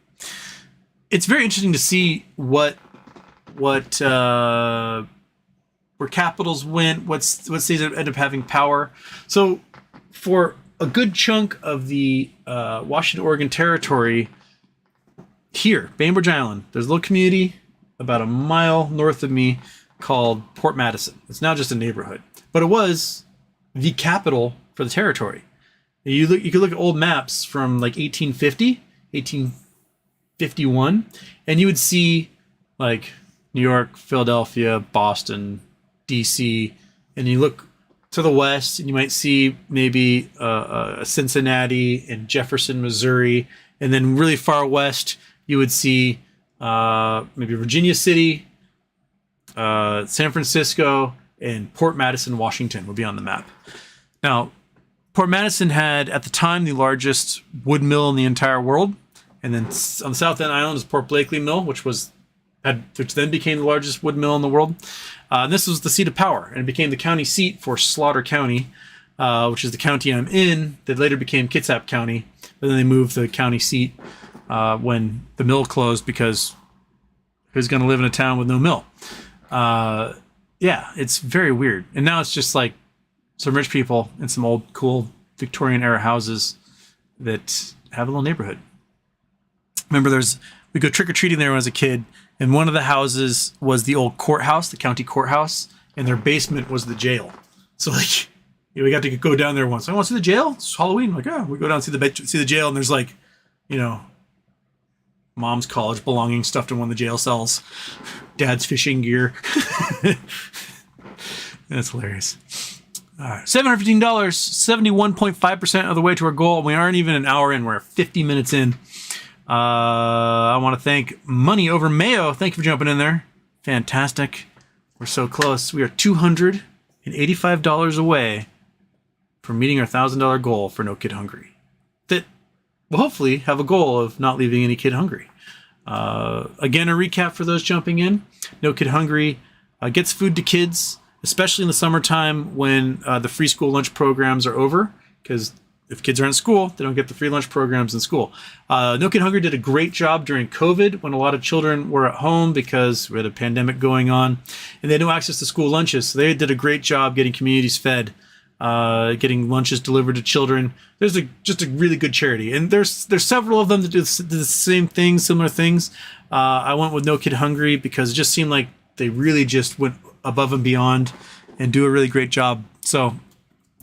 A: It's very interesting to see where capitals went, what states end up having power. So for a good chunk of the Washington, Oregon territory here, Bainbridge Island, there's a little community about a mile north of me called Port Madison. It's now just a neighborhood, but it was the capital for the territory. You could look at old maps from like 1850, 1851, and you would see like New York, Philadelphia, Boston, DC, and you look to the west and you might see maybe Cincinnati and Jefferson, Missouri, and then really far west you would see maybe Virginia City, San Francisco, and Port Madison, Washington would be on the map. Now, Port Madison had at the time the largest wood mill in the entire world, and then on the south end island is Port Blakely Mill, which then became the largest wood mill in the world. This was the seat of power, and it became the county seat for Slaughter County, which is the county I'm in, that later became Kitsap County. But then they moved the county seat when the mill closed, because who's going to live in a town with no mill? Yeah, it's very weird. And now it's just like some rich people in some old, cool Victorian era houses that have a little neighborhood. Remember, we go trick-or-treating there when I was a kid, and one of the houses was the old courthouse, the county courthouse, and their basement was the jail. So like, we got to go down there once. I want to see the jail. It's Halloween. I'm like, we go down and see the jail, and there's like, mom's college belongings stuffed in one of the jail cells, dad's fishing gear. That's hilarious. All right, $715, 71.5% of the way to our goal. We aren't even an hour in. We're 50 minutes in. I want to thank Money Over Mayo. Thank you for jumping in there. Fantastic. We're so close. We are $285 away from meeting our $1,000 goal for No Kid Hungry. That will hopefully have a goal of not leaving any kid hungry. Again, a recap for those jumping in. No Kid Hungry gets food to kids, especially in the summertime when the free school lunch programs are over, because if kids are in school, they don't get the free lunch programs in school. No Kid Hungry did a great job during COVID when a lot of children were at home because we had a pandemic going on and they had no access to school lunches. So they did a great job getting communities fed, getting lunches delivered to children. There's just a really good charity. And there's several of them that do the same things, similar things. I went with No Kid Hungry because it just seemed like they really just went above and beyond and do a really great job. So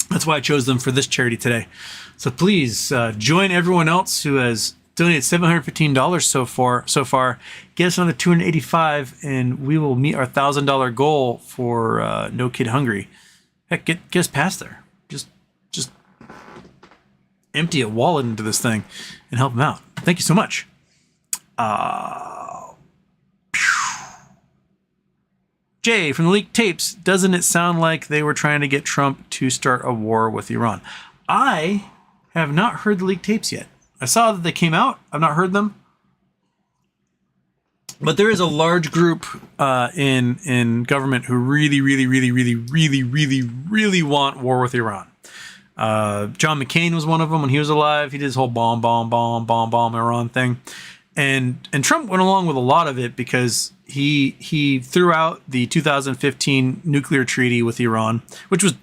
A: that's why I chose them for this charity today. So please join everyone else who has donated $715 so far. Get us another $285, and we will meet our $1,000 goal for No Kid Hungry. Heck, get us past there. Just empty a wallet into this thing and help them out. Thank you so much. Jay from the leaked tapes, doesn't it sound like they were trying to get Trump to start a war with Iran? I have not heard the leaked tapes yet. I saw that they came out. I've not heard them. But there is a large group in government who really want war with Iran. John McCain was one of them when he was alive. He did his whole bomb Iran thing. And Trump went along with a lot of it because he threw out the 2015 nuclear treaty with Iran, which was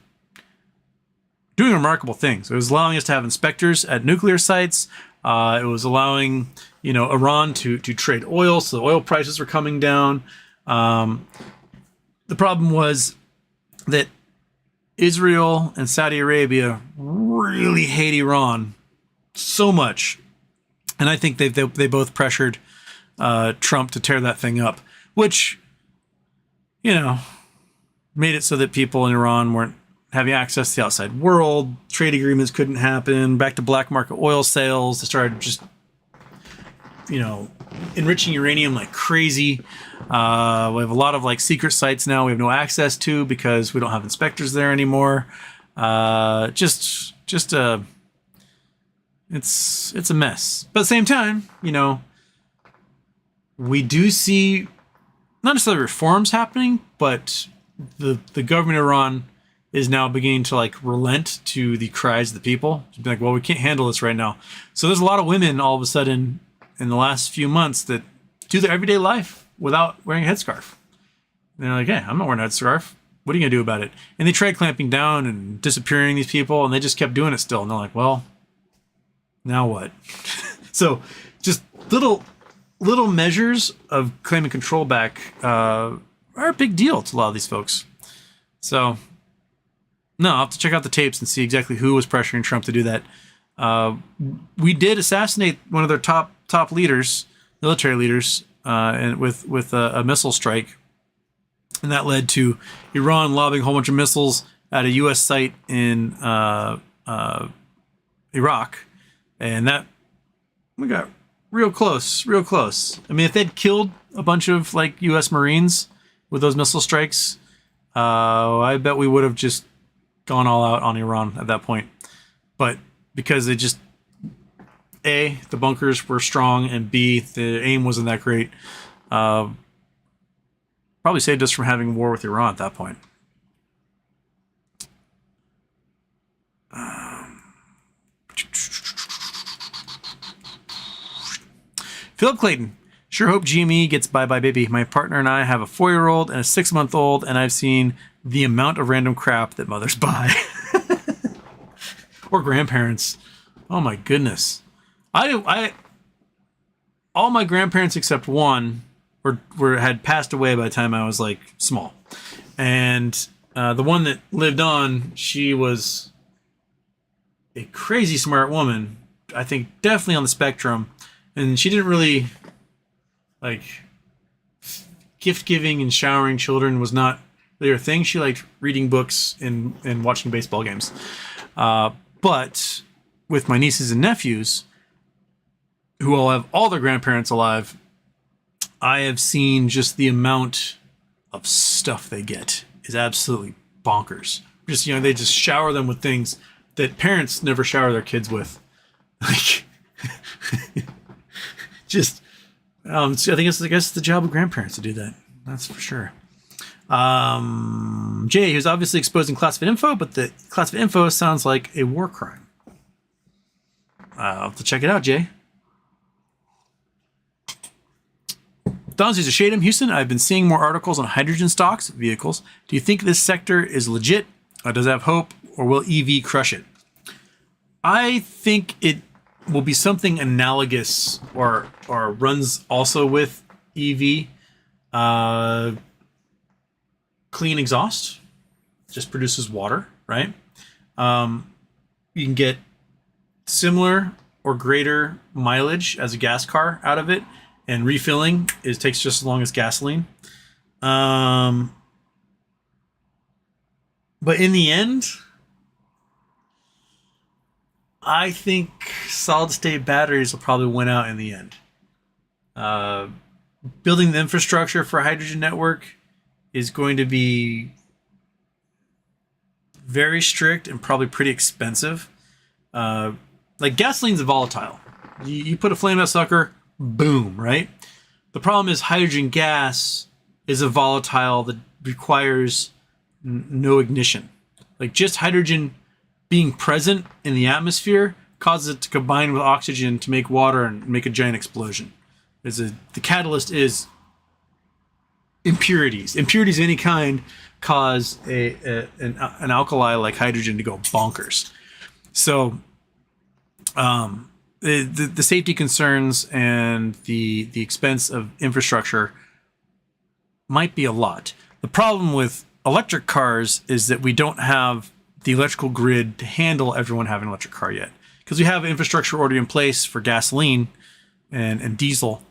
A: doing remarkable things. It was allowing us to have inspectors at nuclear sites. It was allowing, Iran to trade oil, so the oil prices were coming down. The problem was that Israel and Saudi Arabia really hate Iran so much. And I think they both pressured Trump to tear that thing up, which, made it so that people in Iran weren't having access to the outside world. Trade agreements couldn't happen. Back to black market oil sales. They started just, enriching uranium like crazy. We have a lot of secret sites now we have no access to because we don't have inspectors there anymore. It's a mess. But at the same time, we do see not necessarily reforms happening, but the government of Iran is now beginning to relent to the cries of the people. To be like, well, we can't handle this right now. So there's a lot of women all of a sudden in the last few months that do their everyday life without wearing a headscarf. And they're like, hey, I'm not wearing a headscarf. What are you going to do about it? And they tried clamping down and disappearing these people, and they just kept doing it still. And they're like, well, now what? So just little measures of claiming control back are a big deal to a lot of these folks. So no, I'll have to check out the tapes and see exactly who was pressuring Trump to do that. We did assassinate one of their top leaders, military leaders, and with a missile strike, and that led to Iran lobbing a whole bunch of missiles at a U.S. site in Iraq. And that, we got real close. I mean, if they'd killed a bunch of U.S. Marines with those missile strikes, I bet we would have just gone all out on Iran at that point. But because they just, A, the bunkers were strong, and B, the aim wasn't that great, probably saved us from having war with Iran at that point. Philip Clayton, sure hope GME gets Bye Bye Baby. My partner and I have a 4-year-old and a 6-month-old, and I've seen the amount of random crap that mothers buy. Or grandparents. Oh my goodness. All my grandparents except one had passed away by the time I was small. And the one that lived on, she was a crazy smart woman. I think definitely on the spectrum. And she didn't really like gift giving and showering children was not their thing. She liked reading books and watching baseball games. But with my nieces and nephews, who all have all their grandparents alive, I have seen just the amount of stuff they get is absolutely bonkers. Just, they just shower them with things that parents never shower their kids with. Like, just, I think it's the job of grandparents to do that. That's for sure. Jay, who's obviously exposing classified info, but the classified info sounds like a war crime. I'll have to check it out, Jay. Don's a Shadem, Houston. I've been seeing more articles on hydrogen stocks, vehicles. Do you think this sector is legit? Does it have hope, or will EV crush it? I think it will be something analogous or runs also with EV. Clean exhaust just produces water, right? You can get similar or greater mileage as a gas car out of it, and refilling takes just as long as gasoline. But in the end, I think solid state batteries will probably win out in the end. Building the infrastructure for a hydrogen network is going to be very strict and probably pretty expensive. Like gasoline's volatile. You put a flame in that sucker, boom, right? The problem is hydrogen gas is a volatile that requires no ignition. Like just hydrogen being present in the atmosphere causes it to combine with oxygen to make water and make a giant explosion. The catalyst is impurities. Impurities of any kind cause an alkali like hydrogen to go bonkers. So the safety concerns and the expense of infrastructure might be a lot. The problem with electric cars is that we don't have the electrical grid to handle everyone having an electric car yet, because we have infrastructure already in place for gasoline and diesel.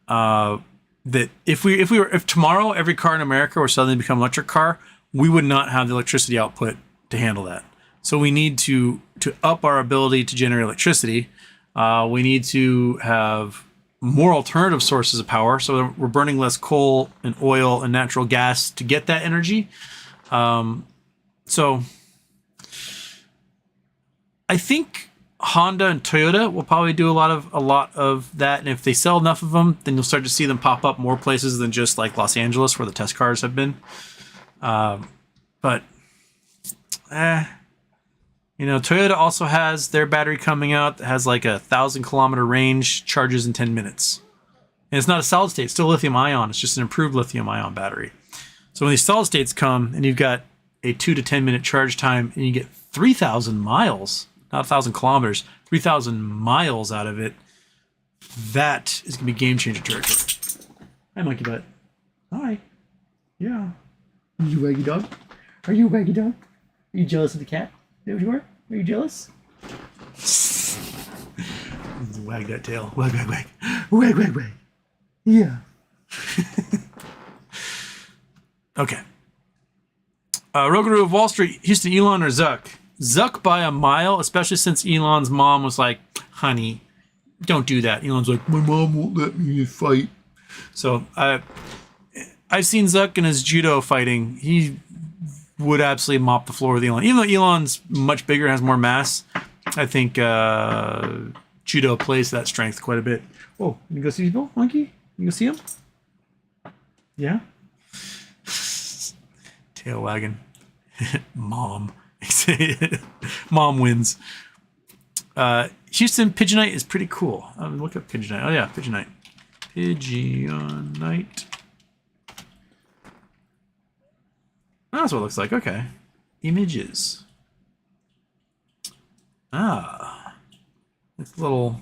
A: That if tomorrow every car in America were suddenly become an electric car, we would not have the electricity output to handle that. So we need to up our ability to generate electricity. We need to have more alternative sources of power, so we're burning less coal and oil and natural gas to get that energy. So I think Honda and Toyota will probably do a lot of that, and if they sell enough of them, then you'll start to see them pop up more places than just like Los Angeles, where the test cars have been. Toyota also has their battery coming out that has like 1,000-kilometer range, charges in 10 minutes. And it's not a solid state, it's still lithium ion. It's just an improved lithium ion battery. So when these solid states come and you've got a 2 to 10 minute charge time and you get 3,000 miles, not 1,000 kilometers, 3,000 miles out of it, that is going to be game changer territory. Hi, monkey butt. Hi. Yeah. Are you a waggy dog? Are you a waggy dog? Are you jealous of the cat? Is that what you are? Are you jealous? Wag that tail. Wag, wag, wag. Wag, wag, wag. Yeah. Okay. Rogaru of Wall Street, Houston, Elon or Zuck? Zuck by a mile, especially since Elon's mom was like, honey, don't do that. Elon's like, my mom won't let me fight. So I've seen Zuck in his judo fighting. He would absolutely mop the floor with Elon. Even though Elon's much bigger and has more mass, I think judo plays that strength quite a bit. Oh, you go see Bill, monkey? You go see him? Yeah? Tail wagging. Mom. Mom wins. Houston Pigeonite is pretty cool. Look up Pigeonite. Oh yeah, Pigeonite. Pigeonite. Oh, that's what it looks like. Okay. Images. It's a little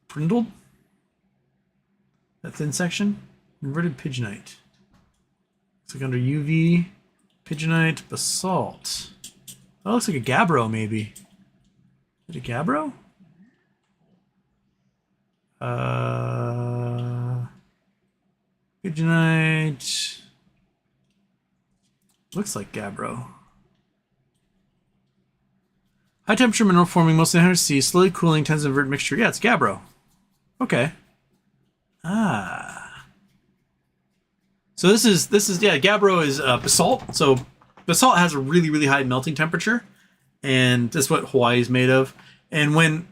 A: brindled. That thin section. Inverted Pigeonite. Looks like under UV. Pigeonite basalt. That looks like a gabbro, maybe. Is it a gabbro? Pigeonite. Looks like gabbro. High temperature mineral forming mostly under sea, slowly cooling, tends to invert mixture. Yeah, it's gabbro. Okay. Ah. So this is yeah, gabbro is basalt. So basalt has a really, really high melting temperature, and that's what Hawaii is made of. And when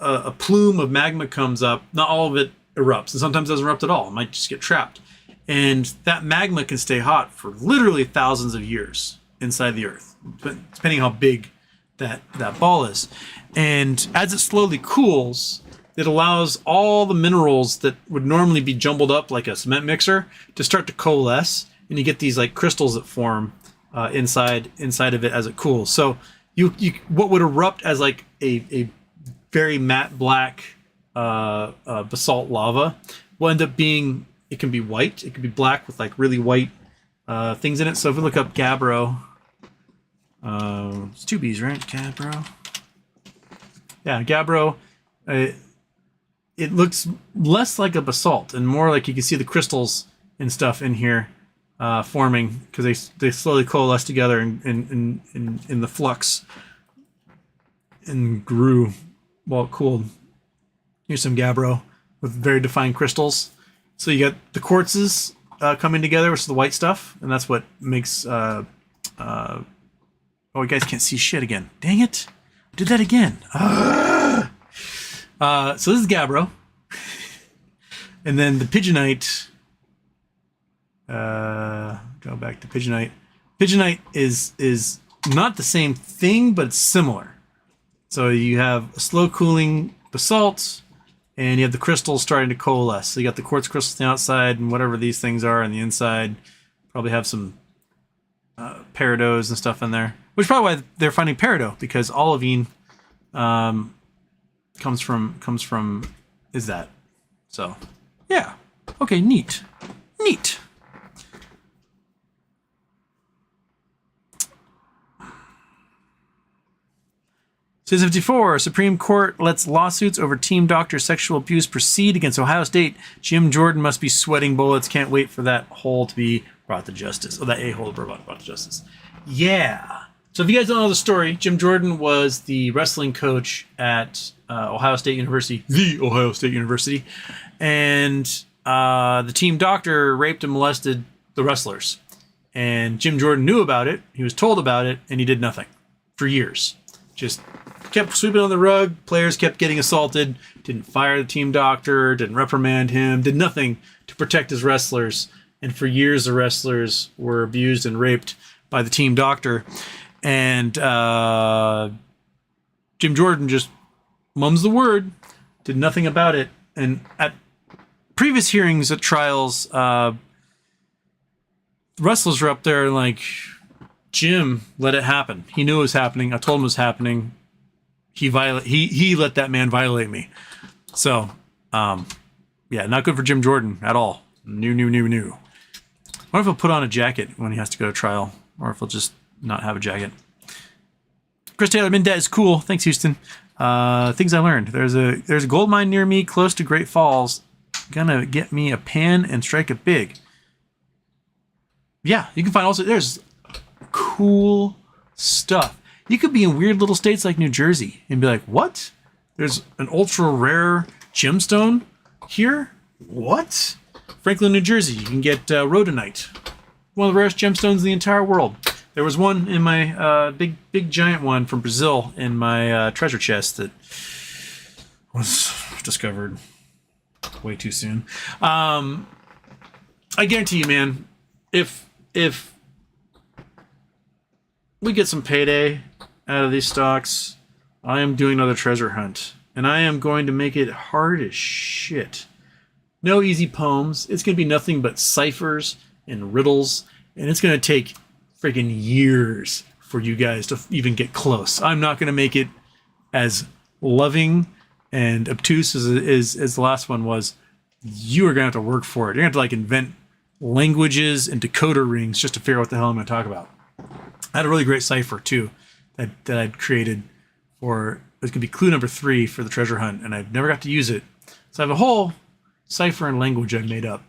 A: a plume of magma comes up, not all of it erupts, and sometimes it doesn't erupt at all. It might just get trapped. And that magma can stay hot for literally thousands of years inside the earth, depending how big that ball is. And as it slowly cools, it allows all the minerals that would normally be jumbled up like a cement mixer to start to coalesce, and you get these like crystals that form inside of it as it cools. So you what would erupt as like a very matte black basalt lava will end up being, it can be white, it can be black with like really white things in it. So if we look up gabbro, it's two B's, right? Gabbro. Yeah, gabbro. It looks less like a basalt and more like you can see the crystals and stuff in here forming because they slowly coalesce together in the flux and grew while it cooled. Here's some gabbro with very defined crystals. So you got the quartzes coming together, which is the white stuff, and that's what makes. Oh, you guys can't see shit again. Dang it! I did that again. So this is gabbro, and then the pigeonite. Go back to pigeonite. Pigeonite is not the same thing, but it's similar. So you have a slow cooling basalt, and you have the crystals starting to coalesce. So you got the quartz crystals on the outside, and whatever these things are on the inside. Probably have some peridots and stuff in there, which is probably why they're finding peridot, because olivine comes from is that. So yeah, okay, neat. Citizen 54, Supreme Court lets lawsuits over team doctor sexual abuse proceed against Ohio State. Jim Jordan must be sweating bullets. Can't wait for that hole to be brought to justice. Oh, that a-hole to be brought to justice. Yeah. So if you guys don't know the story, Jim Jordan was the wrestling coach at Ohio State University, the Ohio State University. And the team doctor raped and molested the wrestlers. And Jim Jordan knew about it. He was told about it, and he did nothing for years. Just kept sweeping on the rug. Players kept getting assaulted. Didn't fire the team doctor. Didn't reprimand him. Did nothing to protect his wrestlers. And for years, the wrestlers were abused and raped by the team doctor. And Jim Jordan just mum's the word. Did nothing about it. And at previous hearings at trials, the wrestlers were up there like, Jim let it happen. He knew it was happening. I told him it was happening. He let that man violate me. So, yeah, not good for Jim Jordan at all. New. I wonder if he'll put on a jacket when he has to go to trial, or if he'll just not have a jacket. Chris Taylor, Mindet is cool. Thanks, Houston. Things I learned. There's a gold mine near me, close to Great Falls. Gonna get me a pan and strike it big. Yeah, you can find also there's cool stuff. You could be in weird little states like New Jersey and be like, what? There's an ultra rare gemstone here? What? Franklin, New Jersey, you can get rhodonite. One of the rarest gemstones in the entire world. There was one in my big giant one from Brazil in my treasure chest that was discovered way too soon. I guarantee you, man, if we get some payday out of these stocks, I am doing another treasure hunt, and I am going to make it hard as shit. No easy poems. It's going to be nothing but ciphers and riddles, and it's going to take freaking years for you guys to even get close. I'm not going to make it as loving and obtuse as the last one was. You are going to have to work for it. You're going to have to invent languages and decoder rings just to figure out what the hell I'm going to talk about. I had a really great cipher too that I'd created for, it was going to be clue number 3 for the treasure hunt, and I never got to use it, So I have a whole cipher and language I made up.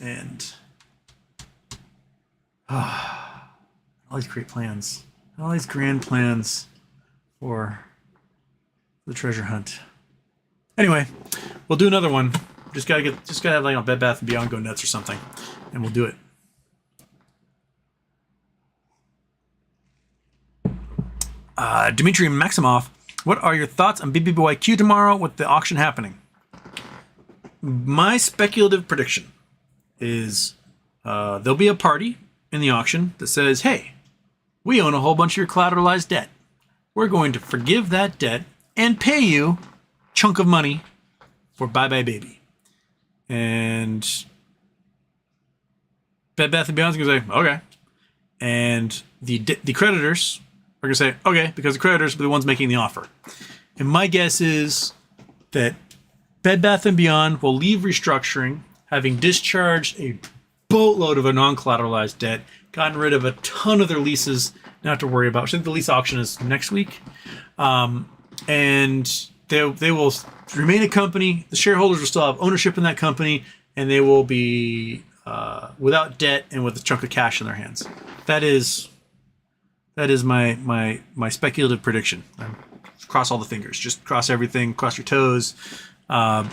A: And all these great plans. All these grand plans for the treasure hunt. Anyway, we'll do another one. Just gotta have like a Bed Bath & Beyond go nuts or something. And we'll do it. Dmitry Maximov, what are your thoughts on BBYQ tomorrow with the auction happening? My speculative prediction is there'll be a party in the auction that says, hey, we own a whole bunch of your collateralized debt. We're going to forgive that debt and pay you a chunk of money for Bye Bye Baby. And Bed Bath & Beyond's going to say, okay. And the creditors are going to say, okay, because the creditors are the ones making the offer. And my guess is that Bed Bath & Beyond will leave restructuring, having discharged a boatload of a non-collateralized debt, gotten rid of a ton of their leases, not to worry about. I think the lease auction is next week. And they will remain a company. The shareholders will still have ownership in that company, and they will be without debt and with a chunk of cash in their hands. That is my speculative prediction. Cross all the fingers. Just cross everything. Cross your toes. I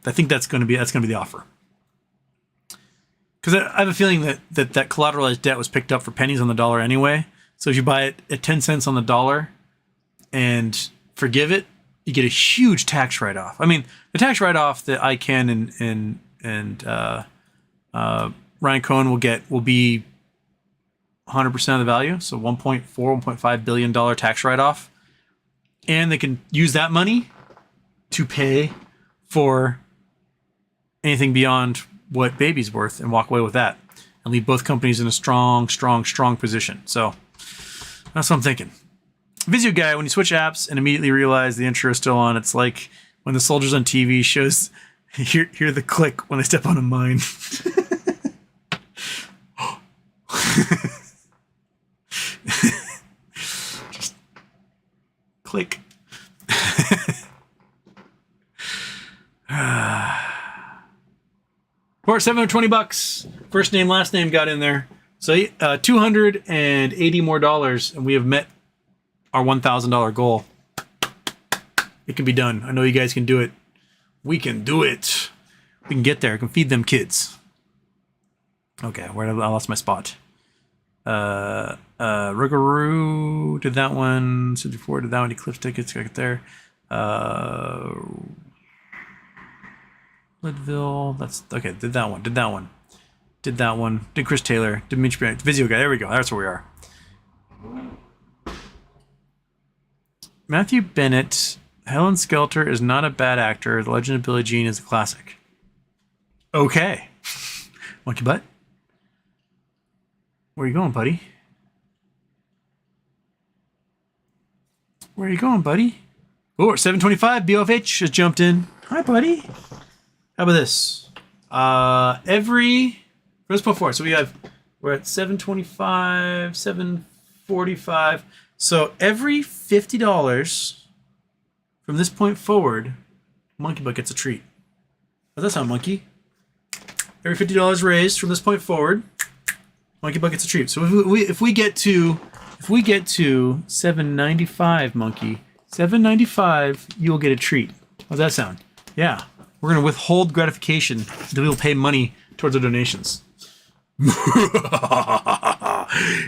A: think that's going to be the offer. Because I have a feeling that collateralized debt was picked up for pennies on the dollar anyway. So if you buy it at 10 cents on the dollar and forgive it, you get a huge tax write-off. I mean, the tax write-off that ICANN and Ryan Cohen will be 100% of the value. So $1.5 billion tax write-off. And they can use that money to pay for anything beyond what Baby's worth and walk away with that and leave both companies in a strong position. So that's what I'm thinking. Visio Guy, when you switch apps and immediately realize the intro is still on, it's like when the soldiers on TV shows hear the click when they step on a mine. Just click. For $720, first name, last name got in there. So $280 more, and we have met our $1,000 goal. It can be done. I know you guys can do it. We can do it. We can get there. We can feed them kids. Okay, where did I lost my spot? Rougarou did that one. 64 did that one. Eclipse tickets got there. Lidville, that's okay. Did that one. Did Chris Taylor. Did Mitch Brand. Visio Guy. There we go. That's where we are. Matthew Bennett. Helen Skelter is not a bad actor. The Legend of Billie Jean is a classic. Okay. Monkey butt. Where are you going, buddy? Oh, 725. BOFH has jumped in. Hi, buddy. How about this? Let's put forward. So we're at 725, 745. So every $50 from this point forward, Monkey Butt gets a treat. How's that sound, Monkey? Every $50 raised from this point forward, Monkey Butt gets a treat. So if we get to 795, Monkey, 795, you'll get a treat. How's that sound? Yeah. We're going to withhold gratification until we'll pay money towards our donations.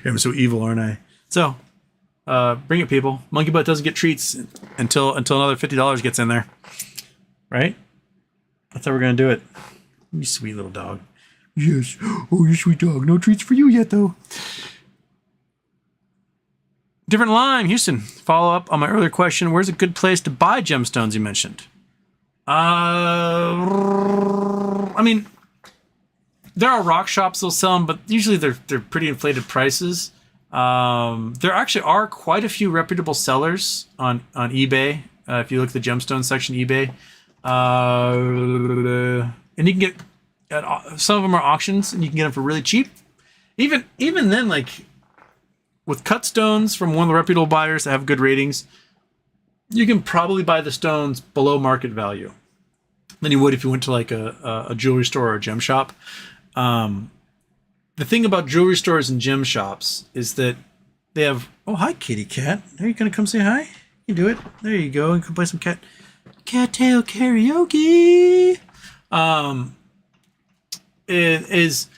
A: I'm so evil, aren't I? So, bring it, people. Monkey Butt doesn't get treats until another $50 gets in there. Right? That's how we're going to do it. You sweet little dog. Yes. Oh, you sweet dog. No treats for you yet, though. Different Lime, Houston. Follow up on my earlier question. Where's a good place to buy gemstones you mentioned? I mean, there are rock shops that'll sell them, but usually they're pretty inflated prices. There actually are quite a few reputable sellers on eBay. If you look at the gemstone section, eBay, and you can get some of them are auctions, and you can get them for really cheap. Even then, like with cut stones from one of the reputable buyers that have good ratings, you can probably buy the stones below market value. than you would if you went to like a jewelry store or a gem shop. The thing about jewelry stores and gem shops is that they have, oh, hi, kitty cat. Are you going to come say hi? You do it. There you go. You can play some cattail karaoke. It is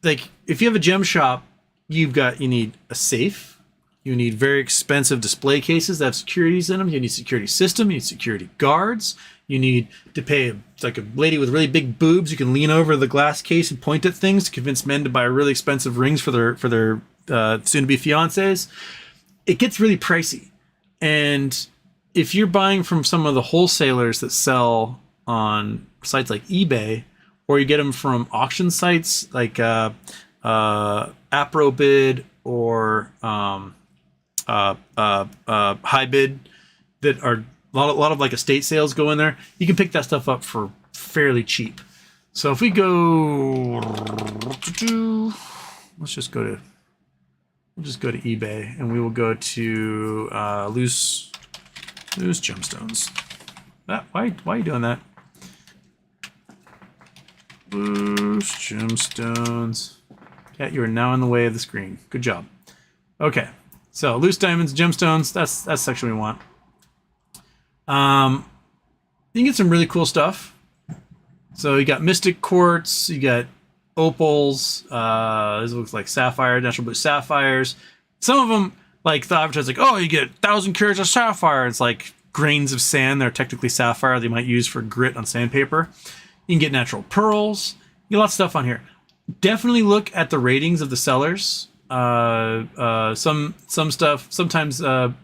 A: like, if you have a gem shop, you need a safe. You need very expensive display cases that have securities in them. You need a security system. You need security guards. You need to pay like a lady with really big boobs who can lean over the glass case and point at things to convince men to buy really expensive rings for their soon-to-be fiancés. It gets really pricey. And if you're buying from some of the wholesalers that sell on sites like eBay, or you get them from auction sites like AproBid or HiBid, that are a lot of like estate sales go in there, you can pick that stuff up for fairly cheap. So if we go, we'll just go to eBay, and we will go to loose gemstones. Why are you doing that? Loose gemstones. Cat, you are now in the way of the screen. Good job. Okay, so loose diamonds, gemstones. That's the section we want. You can get some really cool stuff. So you got mystic quartz, you got opals. This looks like sapphire, natural blue sapphires. Some of them, like the advertise, like, oh, you get 1,000 carats of sapphire. It's like grains of sand. They're technically sapphire. They might use for grit on sandpaper. You can get natural pearls. You get lots of stuff on here. Definitely look at the ratings of the sellers. Some stuff, sometimes they'll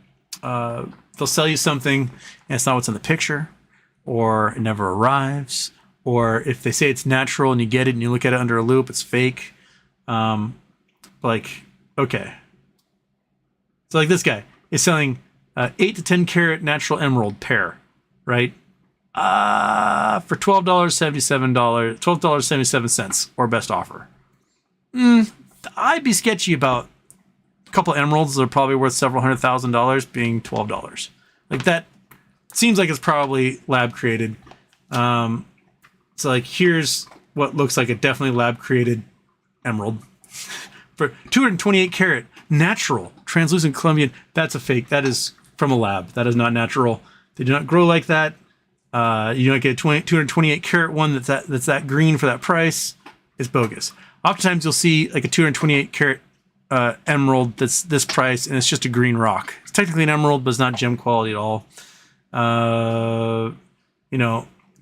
A: sell you something and it's not what's in the picture, or it never arrives, or if they say it's natural and you get it and you look at it under a loop, it's fake. Like, okay. So like this guy is selling 8 to 10 carat natural emerald pair, right? For $12.77 or best offer. I'd be sketchy about a couple emeralds that are probably worth several $100,000 being $12. Like, that seems like it's probably lab created. So like, here's what looks like a definitely lab created emerald for 228 carat natural translucent Colombian. That's a fake. That is from a lab. That is not natural. They do not grow like that. You don't get a 228 carat one that's that green for that price. It's bogus. Oftentimes you'll see like a 228 carat emerald that's this price, and it's just a green rock. It's technically an emerald, but it's not gem quality at all.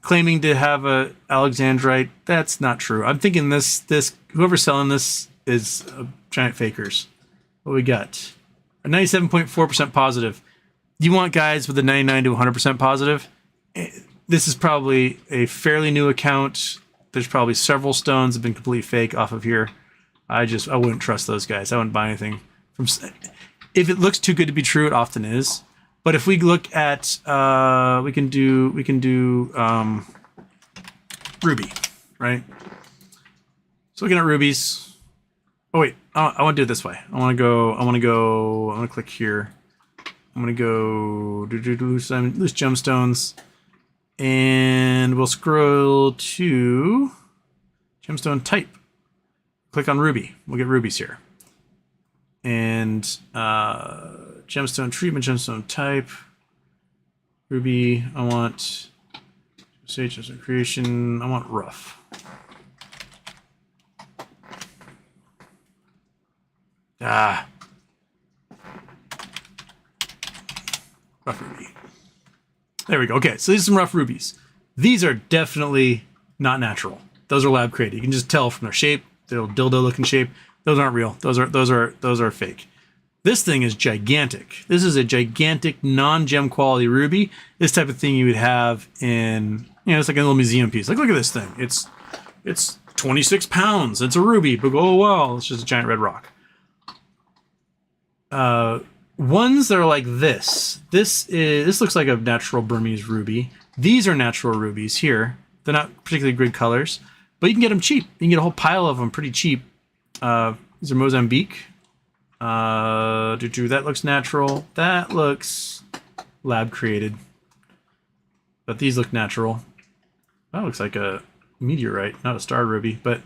A: Claiming to have a alexandrite, that's not true. I'm thinking this whoever's selling this is giant fakers. What we got? A 97.4% positive. You want guys with a 99 to 100% positive? This is probably a fairly new account. There's probably several stones that have been completely fake off of here. I wouldn't trust those guys. I wouldn't buy anything from. If it looks too good to be true, it often is. But if we look at, we can do ruby, right? So looking at rubies. Oh wait, I want to do it this way. I want to click here. I'm going to go loose gemstones, and we'll scroll to gemstone type. Click on ruby. We'll get rubies here. And gemstone treatment, gemstone type, ruby. I want sage gemstone creation. I want rough. Rough ruby. There we go. Okay, so these are some rough rubies. These are definitely not natural. Those are lab created. You can just tell from their shape, their little dildo looking shape. Those aren't real. Those are fake. This thing is gigantic. This is a gigantic non-gem quality ruby. This type of thing you would have in, it's like a little museum piece. Like, look at this thing. It's 26 pounds. It's a ruby, but oh wow, it's just a giant red rock. Ones that are like this. This looks like a natural Burmese ruby. These are natural rubies here. They're not particularly good colors, but you can get them cheap. You can get a whole pile of them pretty cheap. These are Mozambique. That looks natural. That looks lab created. But these look natural. That looks like a meteorite, not a star ruby, but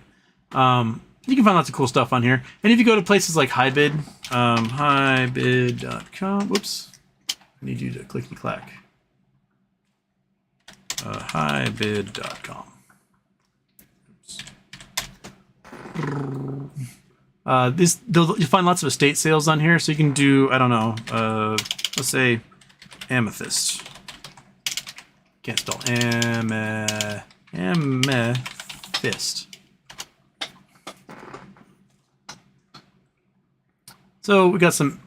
A: you can find lots of cool stuff on here. And if you go to places like HiBid, hibid.com, whoops, I need you to clicky clack. Hibid.com. You'll find lots of estate sales on here, so you can do, I don't know, let's say amethyst. Can't spell amethyst. So we got some,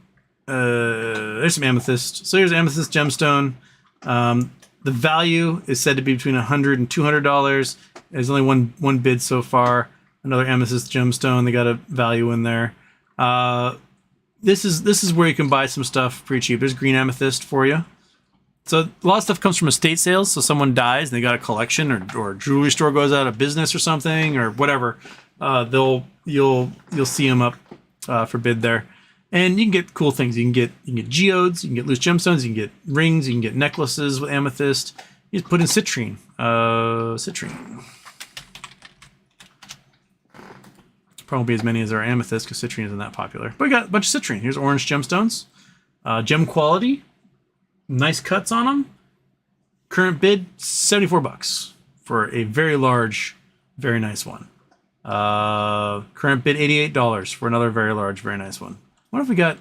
A: there's some amethyst. So here's amethyst gemstone. The value is said to be between $100 and $200. There's only one bid so far. Another amethyst gemstone. They got a value in there. This is where you can buy some stuff pretty cheap. There's green amethyst for you. So a lot of stuff comes from estate sales. So someone dies and they got a collection, or a jewelry store goes out of business or something, or whatever. You'll see them up for bid there. And you can get cool things. You can get geodes, you can get loose gemstones, you can get rings, you can get necklaces with amethyst. You just put in citrine. Citrine. Probably as many as our amethyst because citrine isn't that popular. But we got a bunch of citrine. Here's orange gemstones. Gem quality. Nice cuts on them. Current bid, $74 for a very large, very nice one. Current bid, $88 for another very large, very nice one. What if we got...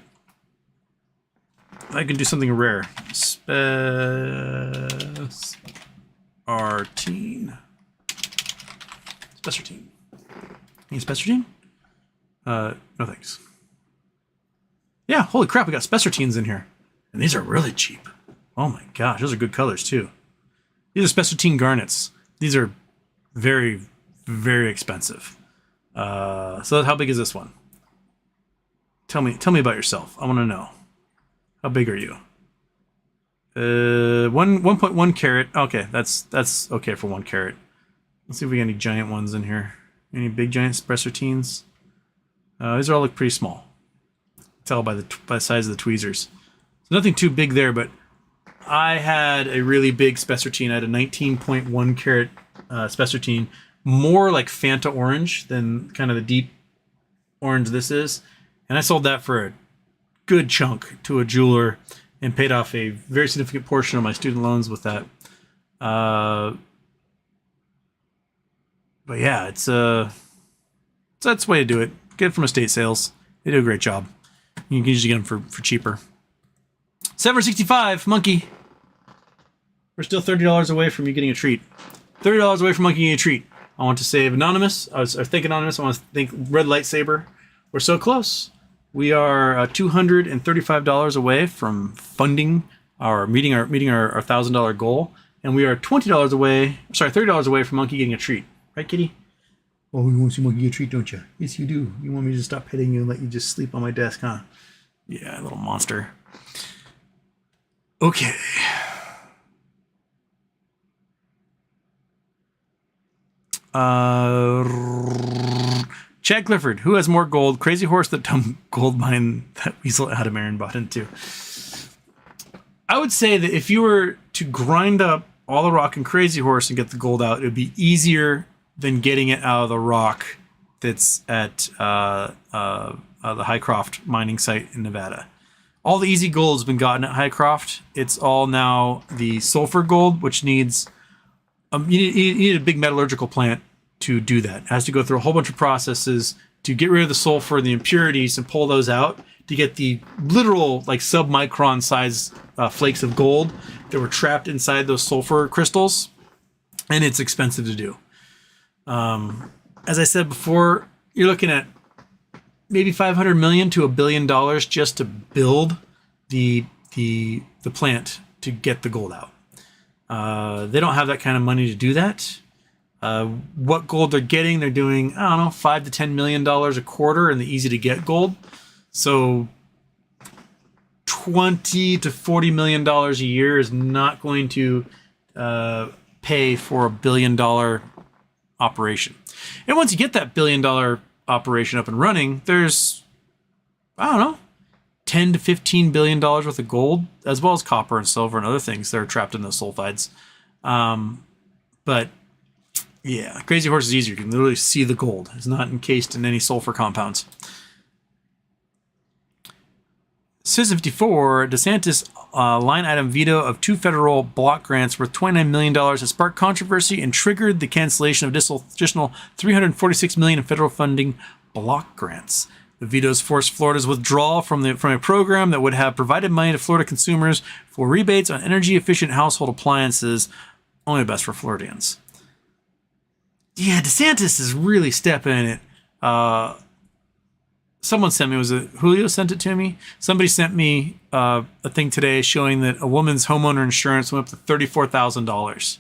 A: I can do something rare. Spessartine. Need spessartine? No thanks. Yeah, holy crap, we got spessartines in here. And these are really cheap. Oh my gosh, those are good colors too. These are spessartine garnets. These are very, very expensive. So how big is this one? Tell me about yourself. I want to know. How big are you? 1.1 carat. Okay, that's okay for 1 carat. Let's see if we got any giant ones in here. Any big giant spessartines? These all look pretty small. Tell by the size of the tweezers. So nothing too big there, but I had a really big spessartine. I had a 19.1 carat spessartine, more like Fanta orange than kind of the deep orange this is. And I sold that for a good chunk to a jeweler and paid off a very significant portion of my student loans with that. But yeah, that's the way to do it. Get it from estate sales. They do a great job. You can usually get them for cheaper. 765 Monkey. We're still $30 away from you getting a treat. $30 away from Monkey getting a treat. I want to save Anonymous. I think Anonymous. I want to thank Red Lightsaber. We're so close. We are $235 away from funding meeting our $1,000 goal, and we are $30 away from Monkey getting a treat. Right, Kitty? Oh, you want to see Monkey get a treat, don't you? Yes, you do. You want me to stop petting you and let you just sleep on my desk, huh? Yeah, little monster. Okay. Chad Clifford, who has more gold? Crazy Horse, that dumb gold mine that Weasel Adam Aaron bought into. I would say that if you were to grind up all the rock in Crazy Horse and get the gold out, it would be easier than getting it out of the rock that's at the Highcroft mining site in Nevada. All the easy gold has been gotten at Highcroft. It's all now the sulfur gold, which needs you need a big metallurgical plant to do that. It has to go through a whole bunch of processes to get rid of the sulfur and the impurities and pull those out to get the literal like sub-micron size flakes of gold that were trapped inside those sulfur crystals. And it's expensive to do. As I said before, you're looking at maybe $500 million to $1 billion just to build the plant to get the gold out. They don't have that kind of money to do that. What gold they're getting, they're doing, I don't know, $5 to $10 million a quarter in the easy to get gold. So $20 to $40 million a year is not going to pay for a $1 billion operation. And once you get that $1 billion operation up and running, there's, I don't know, $10 to $15 billion worth of gold, as well as copper and silver and other things that are trapped in those sulfides. But Yeah, Crazy Horse is easier. You can literally see the gold. It's not encased in any sulfur compounds. Citizen 54, DeSantis line item veto of 2 federal block grants worth $29 million has sparked controversy and triggered the cancellation of additional $346 million in federal funding block grants. The vetoes forced Florida's withdrawal from a program that would have provided money to Florida consumers for rebates on energy-efficient household appliances, only best for Floridians. Yeah, DeSantis is really stepping in it. Someone sent me, was it Julio sent it to me? Somebody sent me a thing today showing that a woman's homeowner insurance went up to $34,000.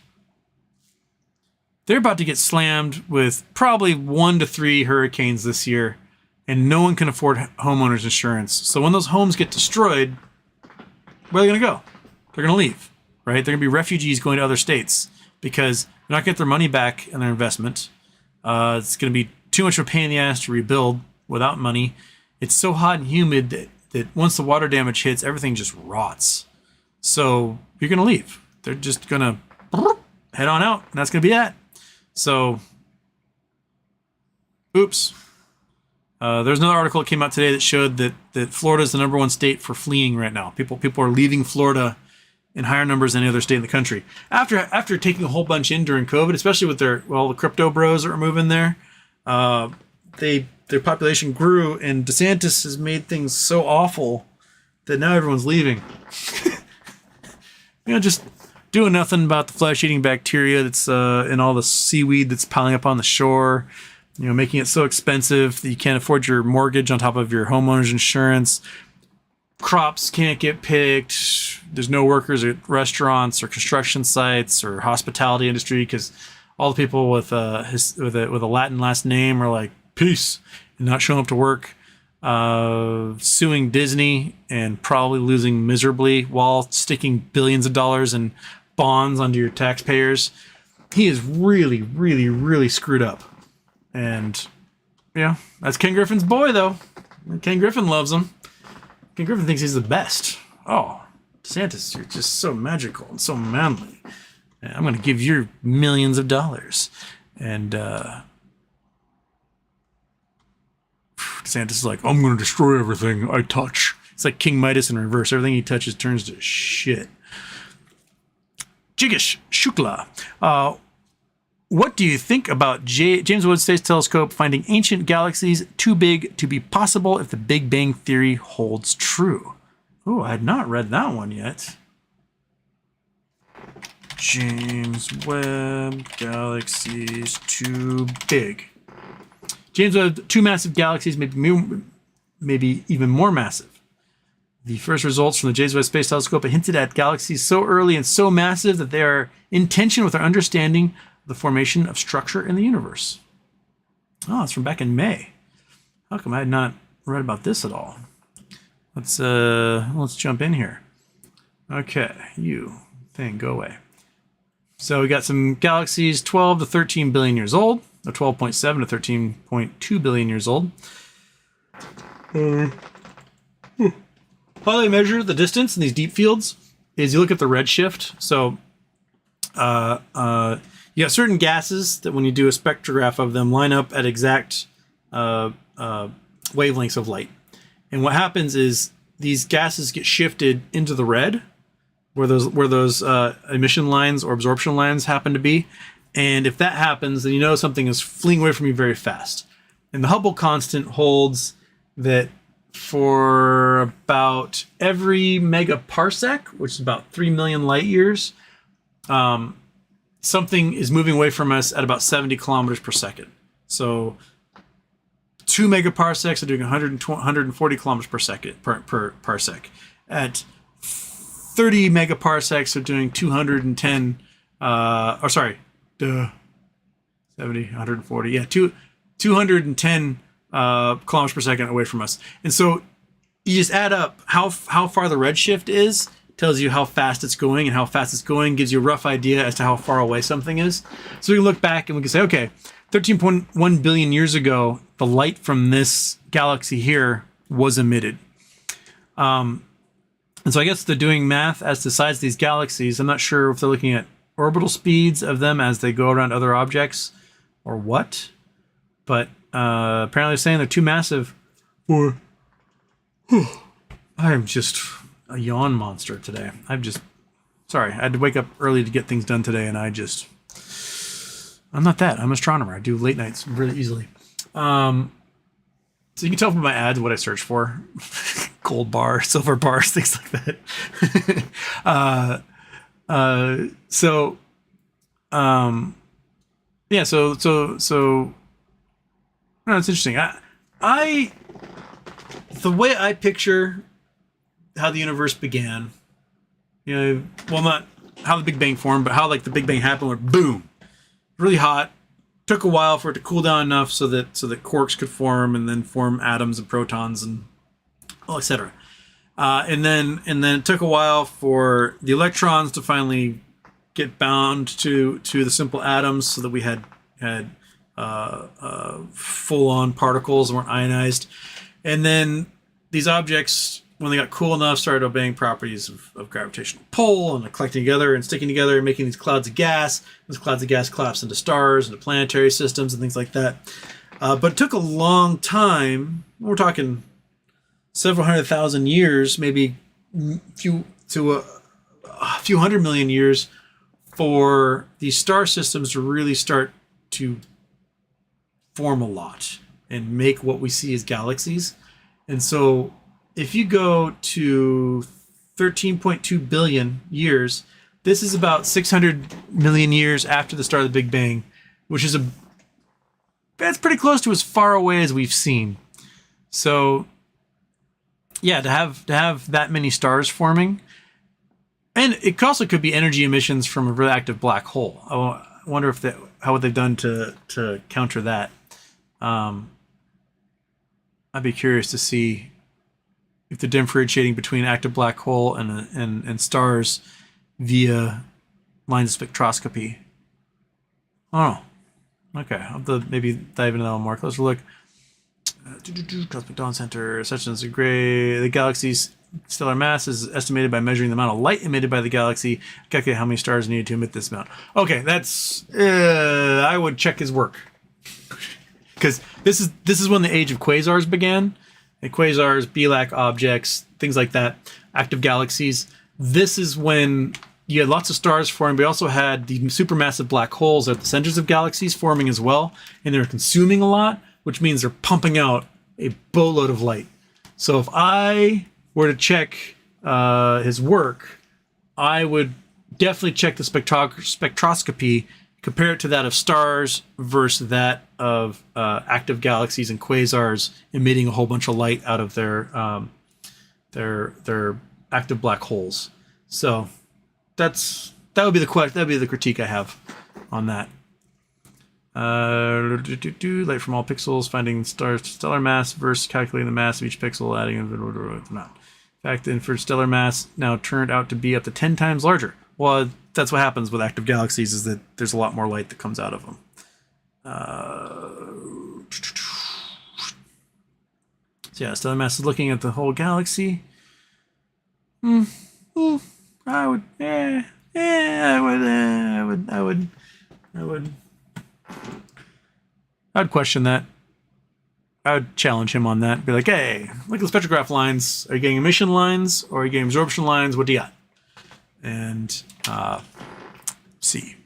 A: They're about to get slammed with probably 1 to 3 hurricanes this year, and no one can afford homeowners insurance. So when those homes get destroyed, where are they going to go? They're going to leave, right? They're going to be refugees going to other states because they're not going to get their money back in their investment. It's going to be too much of a pain in the ass to rebuild without money. It's so hot and humid that once the water damage hits, everything just rots. So you're going to leave. They're just going to head on out, and that's going to be it. So, oops. There's another article that came out today that showed that Florida is the #1 state for fleeing right now. People are leaving Florida in higher numbers than any other state in the country. After taking a whole bunch in during COVID, especially with the crypto bros that were moving there, their population grew, and DeSantis has made things so awful that now everyone's leaving. Just doing nothing about the flesh-eating bacteria that's in all the seaweed that's piling up on the shore. Making it so expensive that you can't afford your mortgage on top of your homeowner's insurance. Crops can't get picked. There's no workers at restaurants or construction sites or hospitality industry because all the people with a Latin last name are like, peace, and not showing up to work, suing Disney and probably losing miserably while sticking billions of dollars in bonds onto your taxpayers. He is really, really, really screwed up. And, that's Ken Griffin's boy, though. Ken Griffin loves him. Ken Griffin thinks he's the best. Oh, DeSantis, you're just so magical and so manly. And I'm going to give you millions of dollars. And, DeSantis is like, I'm going to destroy everything I touch. It's like King Midas in reverse. Everything he touches turns to shit. Jigish Shukla. What do you think about James Webb Space Telescope finding ancient galaxies too big to be possible if the Big Bang Theory holds true? Oh, I had not read that one yet. James Webb galaxies too big. James Webb, 2 massive galaxies, maybe even more massive. The first results from the James Webb Space Telescope hinted at galaxies so early and so massive that they are in tension with our understanding of the formation of structure in the universe. Oh, it's from back in May. How come I had not read about this at all? Let's jump in here. Okay, go away. So we got some galaxies 12 to 13 billion years old. 12.7 to 13.2 billion years old. How they measure the distance in these deep fields is you look at the redshift. So you got certain gases that when you do a spectrograph of them line up at exact wavelengths of light. And what happens is these gases get shifted into the red where those emission lines or absorption lines happen to be. And if that happens, then you know something is fleeing away from you very fast. And the Hubble constant holds that for about every megaparsec, which is about 3 million light years, something is moving away from us at about 70 kilometers per second. So 2 megaparsecs are doing 140 kilometers per second per parsec. At 30 megaparsecs are doing 210, 70, 140, 210 kilometers per second away from us. And so you just add up how far the redshift is, tells you how fast it's going, and how fast it's going gives you a rough idea as to how far away something is. So we can look back and we can say, okay, 13.1 billion years ago, the light from this galaxy here was emitted. And so I guess they're doing math as to the size of these galaxies. I'm not sure if they're looking at orbital speeds of them as they go around other objects, or what? But apparently, they're saying they're too massive for. I am just a yawn monster today. Sorry, I had to wake up early to get things done today, and I'm not that. I'm an astronomer. I do late nights really easily. So you can tell from my ads what I search for. Gold bar, silver bars, things like that. Yeah, so no, it's interesting. The way I picture how the universe began, well, not how the Big Bang formed, but how like the Big Bang happened, where boom, really hot, took a while for it to cool down enough so that quarks could form and then form atoms and protons and etc. And then it took a while for the electrons to finally get bound to the simple atoms, so that we had full-on particles and weren't ionized. And then these objects, when they got cool enough, started obeying properties of gravitational pull and collecting together and sticking together and making these clouds of gas. Those clouds of gas collapsed into stars, into planetary systems and things like that. But it took a long time. We're talking several 100,000 years, maybe a few hundred million years, for these star systems to really start to form a lot and make what we see as galaxies. And so if you go to 13.2 billion years, this is about 600 million years after the start of the Big Bang, which is that's pretty close to as far away as we've seen. So yeah, to have that many stars forming, and it also could be energy emissions from a really active black hole. I wonder how what they've done to counter that. I'd be curious to see if they're differentiating between active black hole and stars via lines of spectroscopy. Oh, okay. I'll have to maybe dive into that a little more. Closer look. Cosmic Dawn Center, such as the galaxy's stellar mass is estimated by measuring the amount of light emitted by the galaxy. Calculate how many stars needed to emit this amount. Okay, that's I would check his work, because this is when the age of quasars began. And quasars, BLAC objects, things like that, active galaxies. This is when you had lots of stars forming, but you also had the supermassive black holes at the centers of galaxies forming as well, and they're consuming a lot, which means they're pumping out a boatload of light. So if I were to check his work, I would definitely check the spectroscopy, compare it to that of stars versus that of active galaxies and quasars emitting a whole bunch of light out of their active black holes. So that would be the critique I have on that. Light from all pixels, finding stars stellar mass versus calculating the mass of each pixel, adding amount. In fact, the inferred stellar mass now turned out to be up to 10 times larger. Well, that's what happens with active galaxies, is that there's a lot more light that comes out of them. So yeah, stellar mass is looking at the whole galaxy. I would question that. I would challenge him on that. Be like, hey, look at the spectrograph lines. Are you getting emission lines or are you getting absorption lines? What do you got? And see.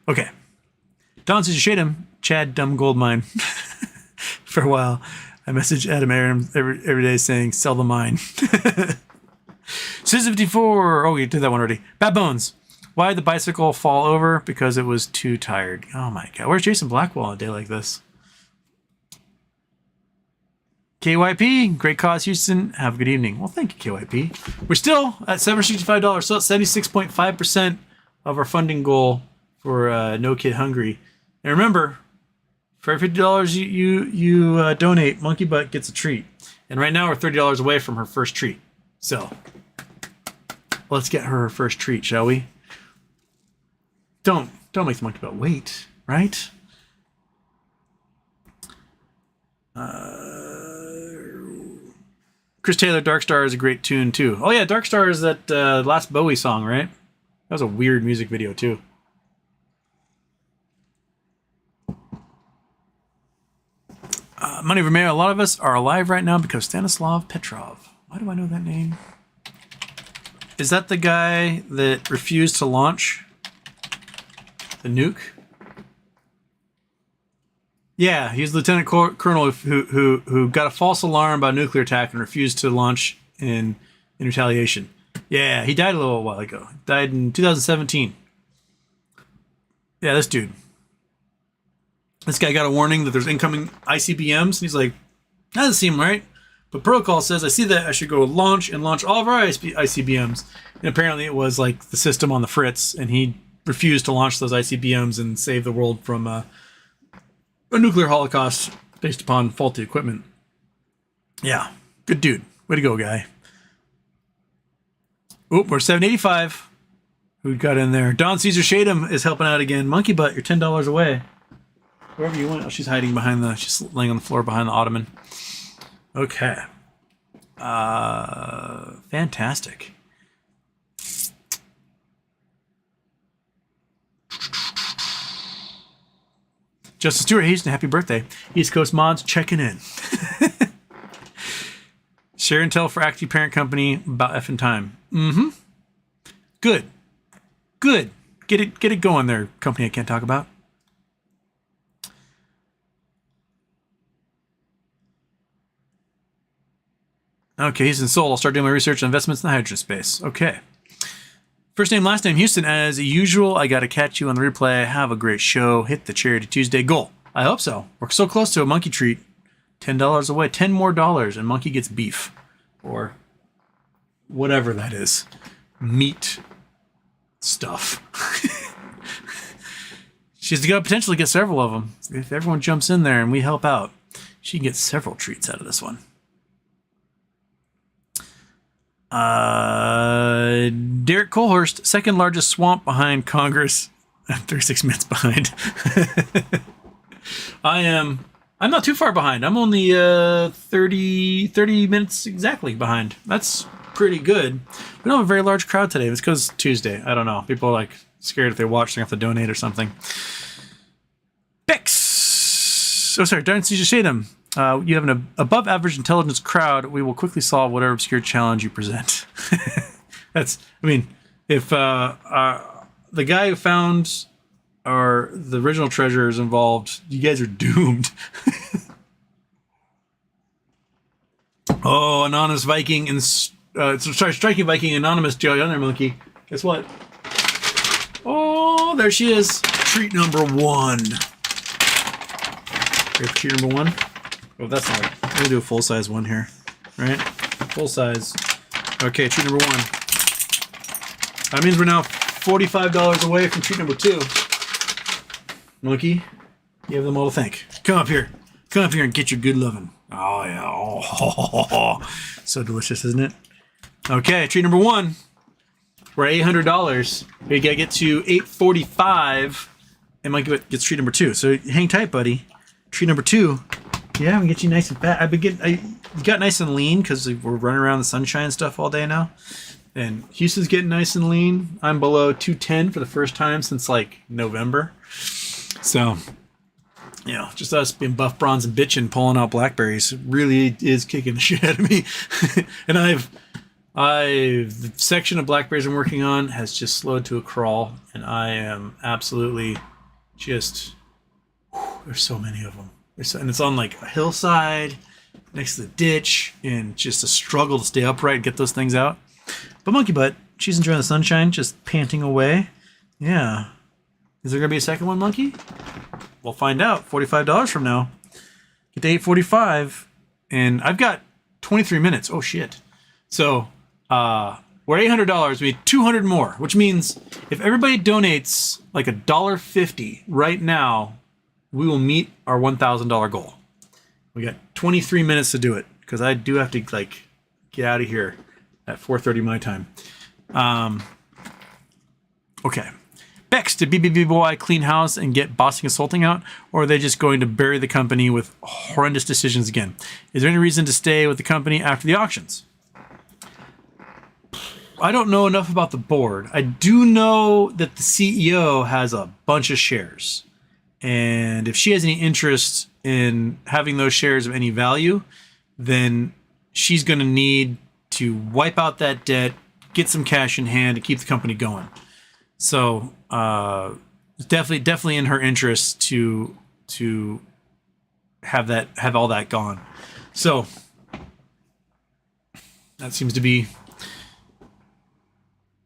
A: Okay. Don says you shade him. Chad, dumb gold mine. For a while, I message Adam Aram every day saying, sell the mine. Sis54. Oh, you did that one already. Bad Bones. Why did the bicycle fall over? Because it was too tired. Oh my God. Where's Jason Blackwell on a day like this? KYP, great cause, Houston. Have a good evening. Well, thank you, KYP. We're still at $765, still at 76.5% of our funding goal for No Kid Hungry. And remember, for every $50 you donate, Monkey Butt gets a treat. And right now we're $30 away from her first treat. So let's get her first treat, shall we? Don't make the Monkey Butt wait, right? Chris Taylor, Dark Star is a great tune too. Oh yeah, Dark Star is that last Bowie song, right? That was a weird music video, too. Money over Mayor, a lot of us are alive right now because Stanislav Petrov. Why do I know that name? Is that the guy that refused to launch the nuke? Yeah, he's the lieutenant colonel who got a false alarm about a nuclear attack and refused to launch in retaliation. Yeah, he died a little while ago. Died in 2017. Yeah, this dude. This guy got a warning that there's incoming ICBMs, and he's like, that doesn't seem right. But protocol says, I see that I should go launch all of our ICBMs. And apparently it was like the system on the fritz, and he refused to launch those ICBMs and save the world from a nuclear holocaust based upon faulty equipment. Yeah, good dude. Way to go, guy. Oop, we're 785. Who got in there? Don Caesar Shadem is helping out again. Monkey Butt, you're $10 away. Wherever you went. Oh, she's hiding behind she's laying on the floor behind the ottoman. Okay. Fantastic. Justice Stewart Houston, happy birthday. East Coast Mods checking in. Share and tell for Active Parent Company about effing time. Mm-hmm. Good. Good. Get it going there, company I can't talk about. Okay, he's in Seoul. I'll start doing my research on investments in the hydrogen space. Okay. First name, last name, Houston. As usual, I got to catch you on the replay. Have a great show. Hit the Charity Tuesday goal. I hope so. We're so close to a monkey treat. $10 away. $10 more, and monkey gets beef. Or whatever that is. Meat stuff. She's going to potentially get several of them. If everyone jumps in there and we help out, she can get several treats out of this one. Derek Colhurst, second largest swamp behind Congress. 36 minutes behind. I'm not too far behind. I'm only 30 minutes exactly behind. That's pretty good. We don't have a very large crowd today. It's because it's Tuesday. I don't know. People are like scared if they watch, they have to donate or something. Bex. Oh, sorry. Darn Caesar Shadem. You have an above average intelligence crowd. We will quickly solve whatever obscure challenge you present. If the guy who found the original treasure is involved, you guys are doomed. Oh, anonymous Viking and striking Viking anonymous Joe Yonder Monkey. Guess what? Oh, there she is. Treat number 1. Here's treat number 1. Oh, that's not. I'm gonna do a full size one here, right? Full size. Okay, treat number 1. That means we're now $45 away from treat number 2. Monkey, you have them all to thank. Come up here and get your good lovin'. Oh yeah, oh, so delicious, isn't it? Okay, treat number 1. We're at $800. We gotta get to $845, and Monkey gets treat number 2. So hang tight, buddy. Treat number 2. Yeah, we get you nice and fat. You got nice and lean because we're running around the sunshine stuff all day now. And Houston's getting nice and lean. I'm below 210 for the first time since like November. So, just us being buff, bronze, and bitching, pulling out blackberries really is kicking the shit out of me. And the section of blackberries I'm working on has just slowed to a crawl, and I am absolutely just. There's so many of them. And it's on like a hillside next to the ditch, and just a struggle to stay upright and get those things out. But Monkey Butt, she's enjoying the sunshine, just panting away. Yeah. Is there going to be a second one, Monkey? We'll find out. $45 from now. Get to $845, and I've got 23 minutes. Oh, shit. So, we're $800. We need 200 more, which means if everybody donates like $1.50 right now, we will meet our $1,000 goal. We got 23 minutes to do it because I do have to get out of here at 4:30 my time. Okay. Bex, did BBBY clean house and get Bossy Consulting out, or are they just going to bury the company with horrendous decisions again? Is there any reason to stay with the company after the auctions? I don't know enough about the board. I do know that the CEO has a bunch of shares. And if she has any interest in having those shares of any value, then she's going to need to wipe out that debt, get some cash in hand to keep the company going. So it's definitely in her interest to have all that gone. So that seems to be.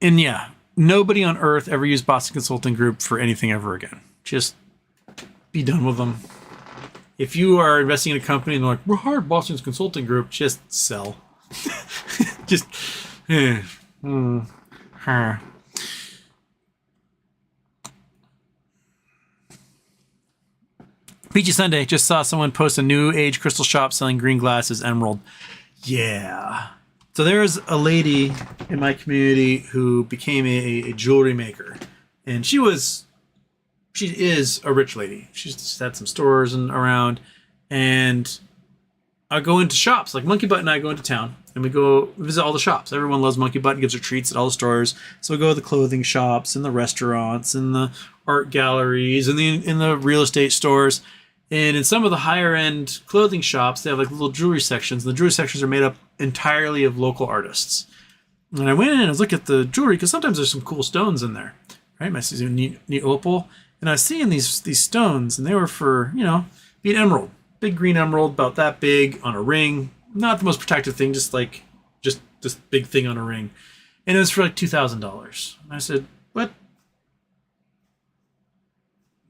A: And yeah, nobody on earth ever used Boston Consulting Group for anything ever again. Just be done with them. If you are investing in a company and they're like, we're hired Boston's Consulting Group, just sell. Just, Peachy Sunday, just saw someone post a new age crystal shop selling green glass as emerald. Yeah. So there's a lady in my community who became a jewelry maker. And she is a rich lady. She's had some stores around. And I go into shops. Like Monkey Butt and I go into town. And we go visit all the shops. Everyone loves Monkey Butt and gives her treats at all the stores. So we go to the clothing shops and the restaurants and the art galleries and in the real estate stores. And in some of the higher end clothing shops, they have like little jewelry sections. And the jewelry sections are made up entirely of local artists. And I went in and I was looking at the jewelry because sometimes there's some cool stones in there, right? I see a neat opal. And I was seeing these stones, and they were for, be an emerald. Big green emerald, about that big, on a ring. Not the most protective thing, just this big thing on a ring. And it was for like $2,000. And I said, what?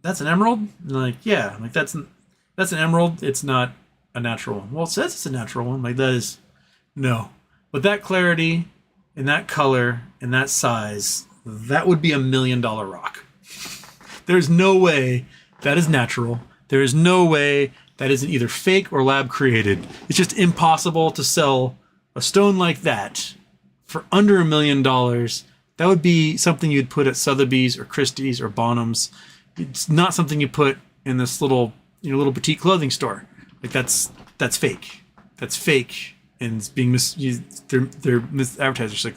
A: That's an emerald? And they're like, yeah. I'm like, that's an emerald. It's not a natural one. Well, it says it's a natural one. I'm like, that is, no. With that clarity, and that color, and that size, that would be $1 million rock. There's no way that is natural. There is no way that isn't either fake or lab created. It's just impossible to sell a stone like that for under $1 million. That would be something you'd put at Sotheby's or Christie's or Bonham's. It's not something you put in this little boutique clothing store. Like that's fake. That's fake, and it's being they're misadvertised. She's like,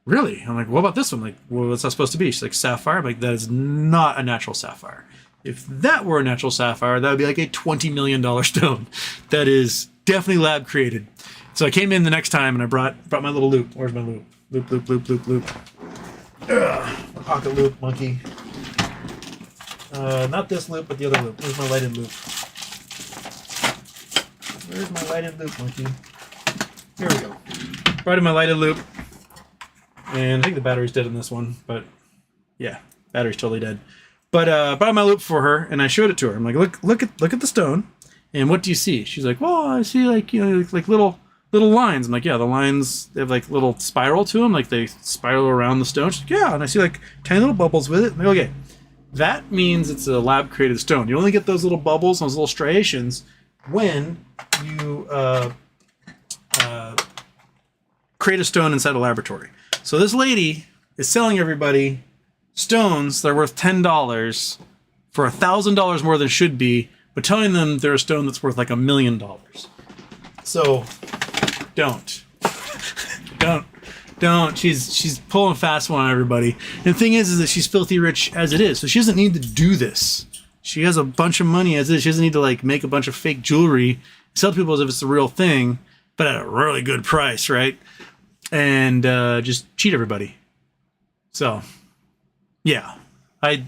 A: really? I'm like, what about this one? Like, well, what's that supposed to be? She's like, sapphire. I'm like, that is not a natural sapphire. If that were a natural sapphire, that would be like a $20 million stone. That is definitely lab created. So I came in the next time and I brought my little loop. Where's my loop? Loop. Ugh, pocket loop, monkey. Not this loop, but the other loop. Where's my lighted loop? Where's my lighted loop, monkey? Here we go. Brought in my lighted loop. And I think the battery's dead in this one, but yeah, battery's totally dead. But brought my loop for her, and I showed it to her. I'm like, look at the stone, and what do you see? She's like, well, I see like little lines. I'm like, yeah, the lines, they have like little spiral to them, like they spiral around the stone. She's like, yeah, and I see like tiny little bubbles with it. I'm like, okay, that means it's a lab created stone. You only get those little bubbles, those little striations, when you create a stone inside a laboratory. So this lady is selling everybody stones that are worth $10 for $1,000 more than should be, but telling them they're a stone that's worth like $1 million. So don't. She's pulling a fast one on everybody. And the thing is that she's filthy rich as it is, so she doesn't need to do this. She has a bunch of money as it is. She doesn't need to like make a bunch of fake jewelry, sell to people as if it's the real thing, but at a really good price, right? And just cheat everybody. So, yeah, I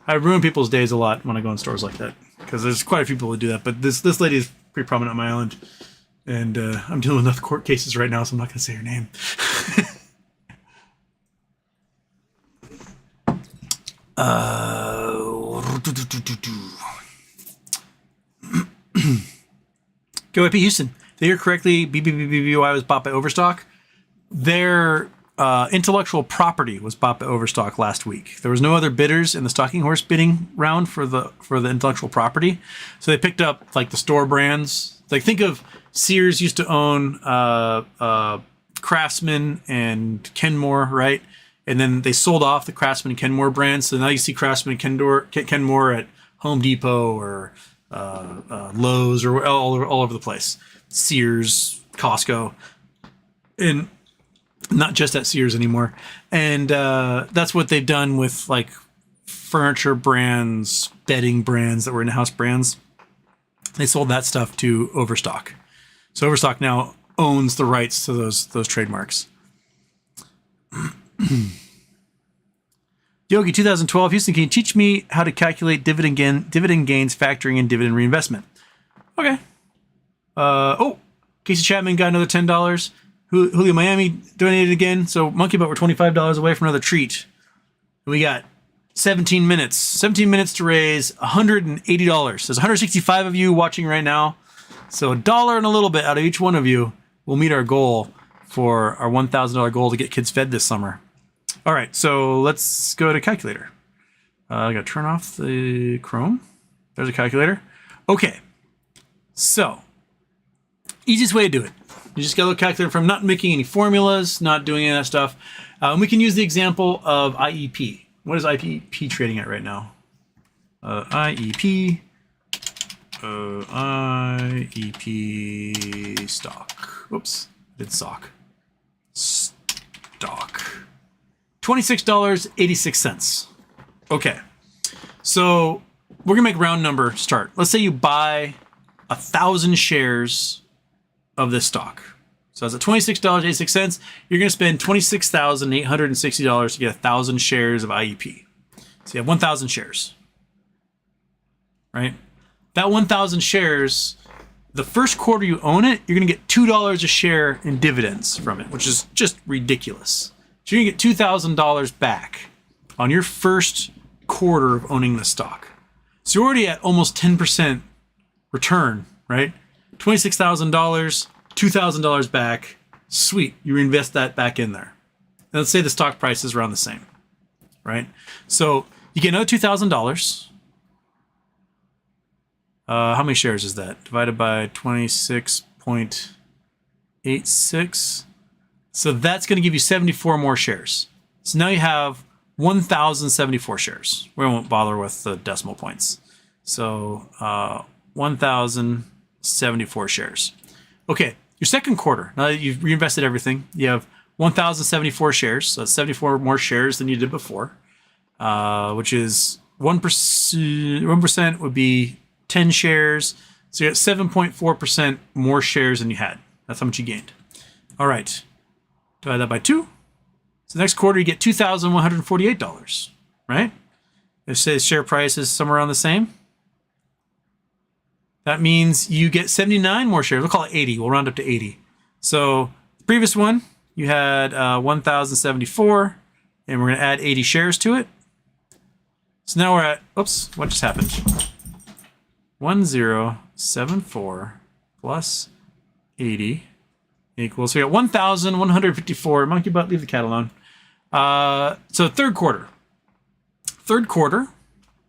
A: ruin people's days a lot when I go in stores like that, because there's quite a few people who do that. But this lady is pretty prominent on my island, and I'm dealing with enough court cases right now, so I'm not going to say her name. Go AP Houston. They hear correctly. BBBBY was bought by Overstock. Their intellectual property was bought by Overstock last week. There was no other bidders in the stalking horse bidding round for the intellectual property, so they picked up like the store brands. Like think of Sears used to own Craftsman and Kenmore, right? And then they sold off the Craftsman and Kenmore brands. So now you see Craftsman and Kenmore at Home Depot or Lowe's or all over the place. Sears, Costco, and not just at Sears anymore. And that's what they've done with like furniture brands, bedding brands that were in-house brands. They sold that stuff to Overstock. So Overstock now owns the rights to those trademarks. Yogi 2012, Houston, can you teach me how to calculate dividend gains factoring in dividend reinvestment? Okay. Casey Chapman got another $10. Julio Miami donated again. So Monkey Butt, we're $25 away from another treat. We got 17 minutes. 17 minutes to raise $180. There's 165 of you watching right now. So $1 and a little bit out of each one of you will meet our goal for our $1,000 goal to get kids fed this summer. All right, so let's go to calculator. I got to turn off the Chrome. There's a calculator. Okay, so easiest way to do it. You just got a little calculator from not making any formulas, not doing any of that stuff. We can use the example of IEP. What is IEP trading at right now? IEP stock. Whoops, I did stock. $26.86. Okay, so we're gonna make round number start. Let's say you buy 1,000 shares of this stock. So that's at $26.86. You're gonna spend $26,860 to get 1,000 shares of IEP. So you have 1,000 shares, right? That 1,000 shares, the first quarter you own it, you're gonna get $2 a share in dividends from it, which is just ridiculous. So you're gonna get $2,000 back on your first quarter of owning the stock. So you're already at almost 10% return, right? $26,000, $2,000 back. Sweet, you reinvest that back in there. And let's say the stock price is around the same, right? So you get another $2,000. How many shares is that? Divided by 26.86. So that's going to give you 74 more shares. So now you have 1,074 shares. We won't bother with the decimal points. So 1,074 shares. Okay, your second quarter, now that you've reinvested everything, you have 1,074 shares. So that's 74 more shares than you did before, which is 1%. 1% would be 10 shares. So you got 7.4% more shares than you had. That's how much you gained. All right. Divide that by 2. So next quarter, you get $2,148, right? If say the share price is somewhere around the same, that means you get 79 more shares. We'll call it 80. We'll round up to 80. So the previous one, you had 1,074, and we're going to add 80 shares to it. So now we're at, oops, what just happened? 1,074 plus 80 equals, so we got 1,154. Monkey Butt, leave the cat alone. So third quarter,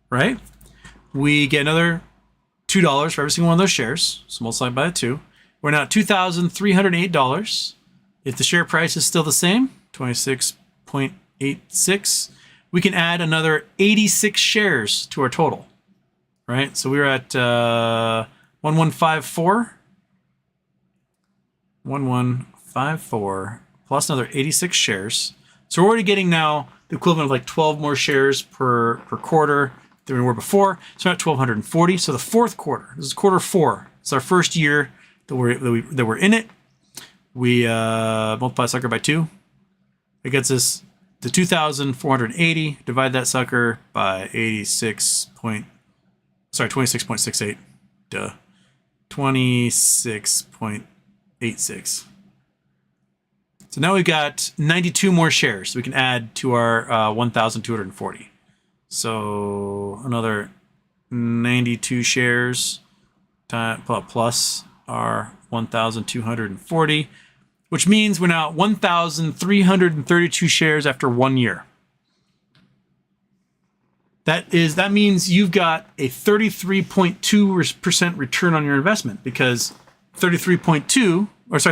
A: right? We get another $2 for every single one of those shares. So multiply by 2. We're now at $2,308. If the share price is still the same, 26.86, we can add another 86 shares to our total, right? So we were at 1154. 1154 plus another 86 shares. So we're already getting now the equivalent of like 12 more shares per quarter than we were before. So we're at 1,240. So the fourth quarter, this is quarter 4. It's our first year that we're in it. We multiply sucker by 2. It gets us to 2,480. Divide that sucker by 26.68. Duh. 26.86. So now we've got 92 more shares we can add to our 1,240. So another 92 shares plus our 1,240, which means we're now at 1,332 shares after 1 year. That means you've got a 33.2% return on your investment, because 332 is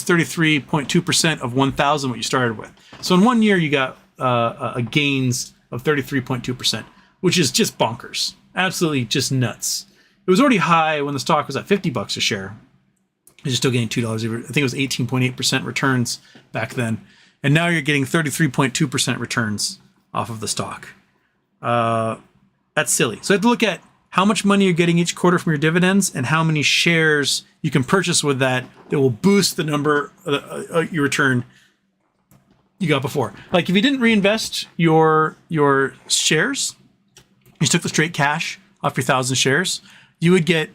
A: 33.2% of 1,000 what you started with. So in 1 year you got a gains of 33.2%, which is just bonkers, absolutely just nuts. It was already high when the stock was at $50 a share, You're still getting $2. I think it was 18.8% returns back then. And now you're getting 33.2% returns off of the stock. That's silly. So you have to look at how much money you're getting each quarter from your dividends and how many shares you can purchase with that will boost the number your return you got before. Like if you didn't reinvest your shares, you just took the straight cash off your 1,000 shares, you would get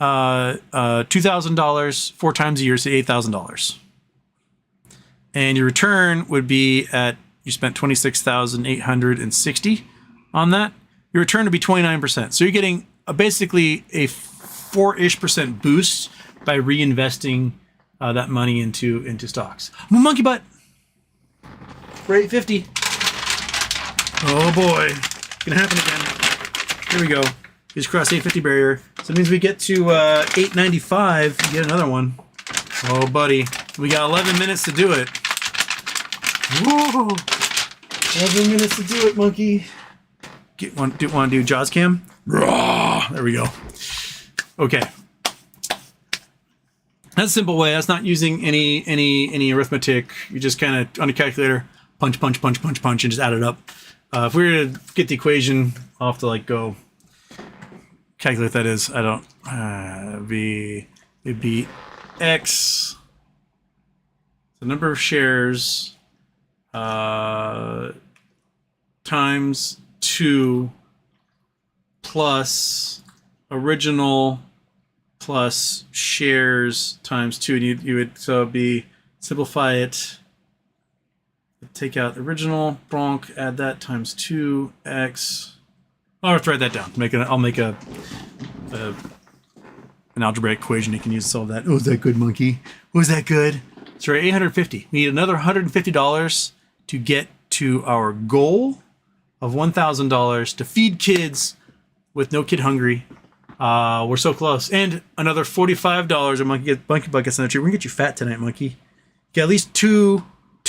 A: $2,000 4 times a year, so $8,000. And your return would be you spent $26,860 on that. Your return would be 29%. So you're getting basically a 4-ish% boost by reinvesting that money into stocks. Monkey butt. We're 850. Oh boy, gonna happen again. Here we go. We just crossed 850 barrier. So it means we get to 895 and get another one. Oh buddy, we got 11 minutes to do it. Whoa, 11 minutes to do it, monkey. Want to do Jaws cam? There we go. Okay. That's a simple way. That's not using any arithmetic. You just kind of on a calculator punch, and just add it up. If we were to get the equation, I'll have to go calculate that is. I don't. It'd be X, the number of shares, times 2 plus original plus shares times 2. And you would simplify it. Take out the original, bronk, add that times 2x. I'll have to write that down. I'll make an algebraic equation you can use to solve that. Oh, is that good, monkey? Was that good? So we're at 850. We need another $150 to get to our goal of $1,000 to feed kids with No Kid Hungry. We're so close. And another $45 a monkey buckets on the tree. We're gonna get you fat tonight, monkey. Get at least two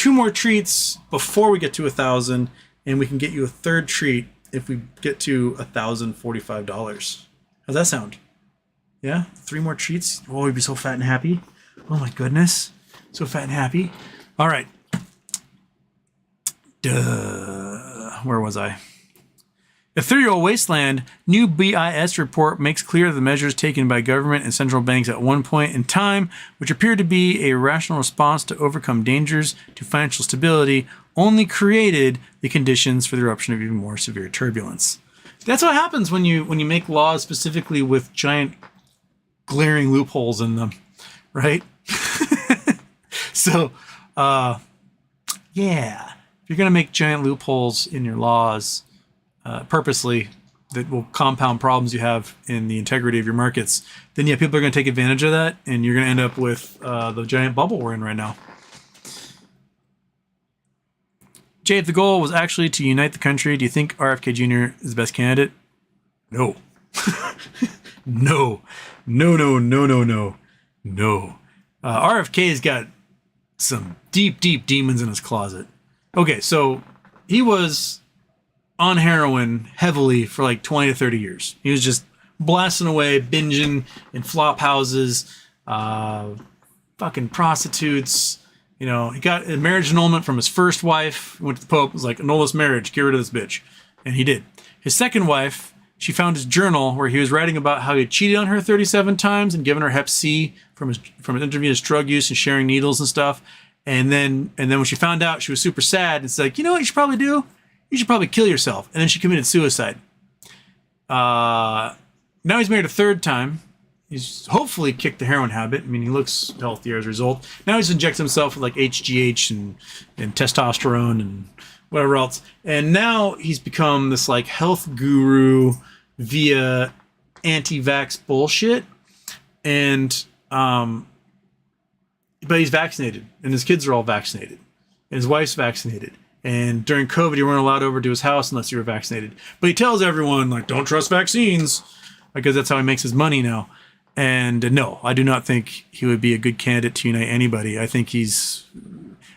A: more treats before we get to 1,000, and we can get you a third treat if we get to $1,045. How's that sound? Yeah, 3 more treats. Oh, we'd be so fat and happy. Oh my goodness, so fat and happy. All right. Where was I? Ethereal Wasteland, new BIS report makes clear the measures taken by government and central banks at one point in time, which appeared to be a rational response to overcome dangers to financial stability, only created the conditions for the eruption of even more severe turbulence. That's what happens when you make laws specifically with giant glaring loopholes in them, right? So, yeah, if you're going to make giant loopholes in your laws, purposely, that will compound problems you have in the integrity of your markets, then yeah, people are going to take advantage of that, and you're going to end up with the giant bubble we're in right now. Jay, if the goal was actually to unite the country, do you think RFK Jr. is the best candidate? No. No. RFK's got some deep demons in his closet. Okay, so he was on heroin heavily for like 20 to 30 years. He was just blasting away, binging in flop houses, fucking prostitutes. You know, he got a marriage annulment from his first wife. He went to the Pope, was like, annul this marriage, get rid of this bitch. And he did. His second wife, she found his journal where he was writing about how he had cheated on her 37 times and given her Hep C from his intravenous drug use and sharing needles and stuff. And then when she found out, she was super sad. It's like, you know what you should probably do? You should probably kill yourself. And then she committed suicide. Now he's married a third time. He's hopefully kicked the heroin habit. I mean, he looks healthier as a result. Now he's injecting himself with like HGH and testosterone and whatever else. And now he's become this like health guru via anti-vax bullshit. And, but he's vaccinated and his kids are all vaccinated and his wife's vaccinated. And during COVID, you weren't allowed over to his house unless you were vaccinated. But he tells everyone, like, don't trust vaccines, because that's how he makes his money now. And no, I do not think he would be a good candidate to unite anybody. I think he's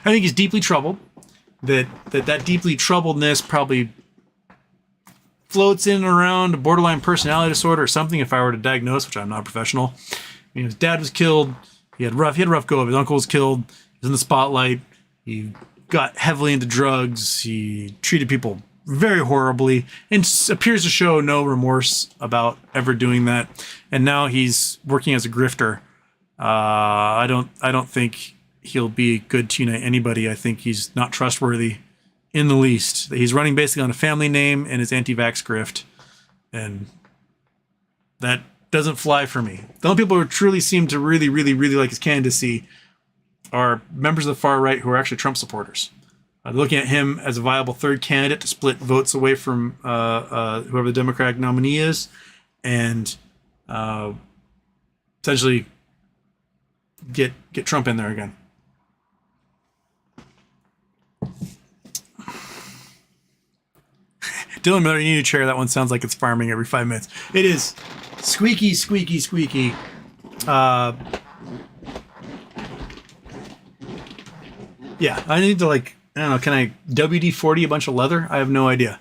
A: deeply troubled. That deeply troubledness probably floats in and around a borderline personality disorder or something. If I were to diagnose, which I'm not a professional. I mean, his dad was killed. He had a rough go of it. His uncle was killed. He was in the spotlight. He got heavily into drugs. He treated people very horribly and appears to show no remorse about ever doing that. And now he's working as a grifter. I don't think he'll be good to unite anybody. I think he's not trustworthy in the least. He's running basically on a family name and his anti-vax grift. And that doesn't fly for me. The only people who truly seem to really like his candidacy are members of the far right who are actually Trump supporters. They're looking at him as a viable third candidate to split votes away from whoever the Democratic nominee is, and essentially get Trump in there again. Dylan Miller, you need a chair. That one sounds like it's farming every 5 minutes. It is squeaky, squeaky, squeaky. Yeah, I need to I don't know, can I WD-40 a bunch of leather? I have no idea.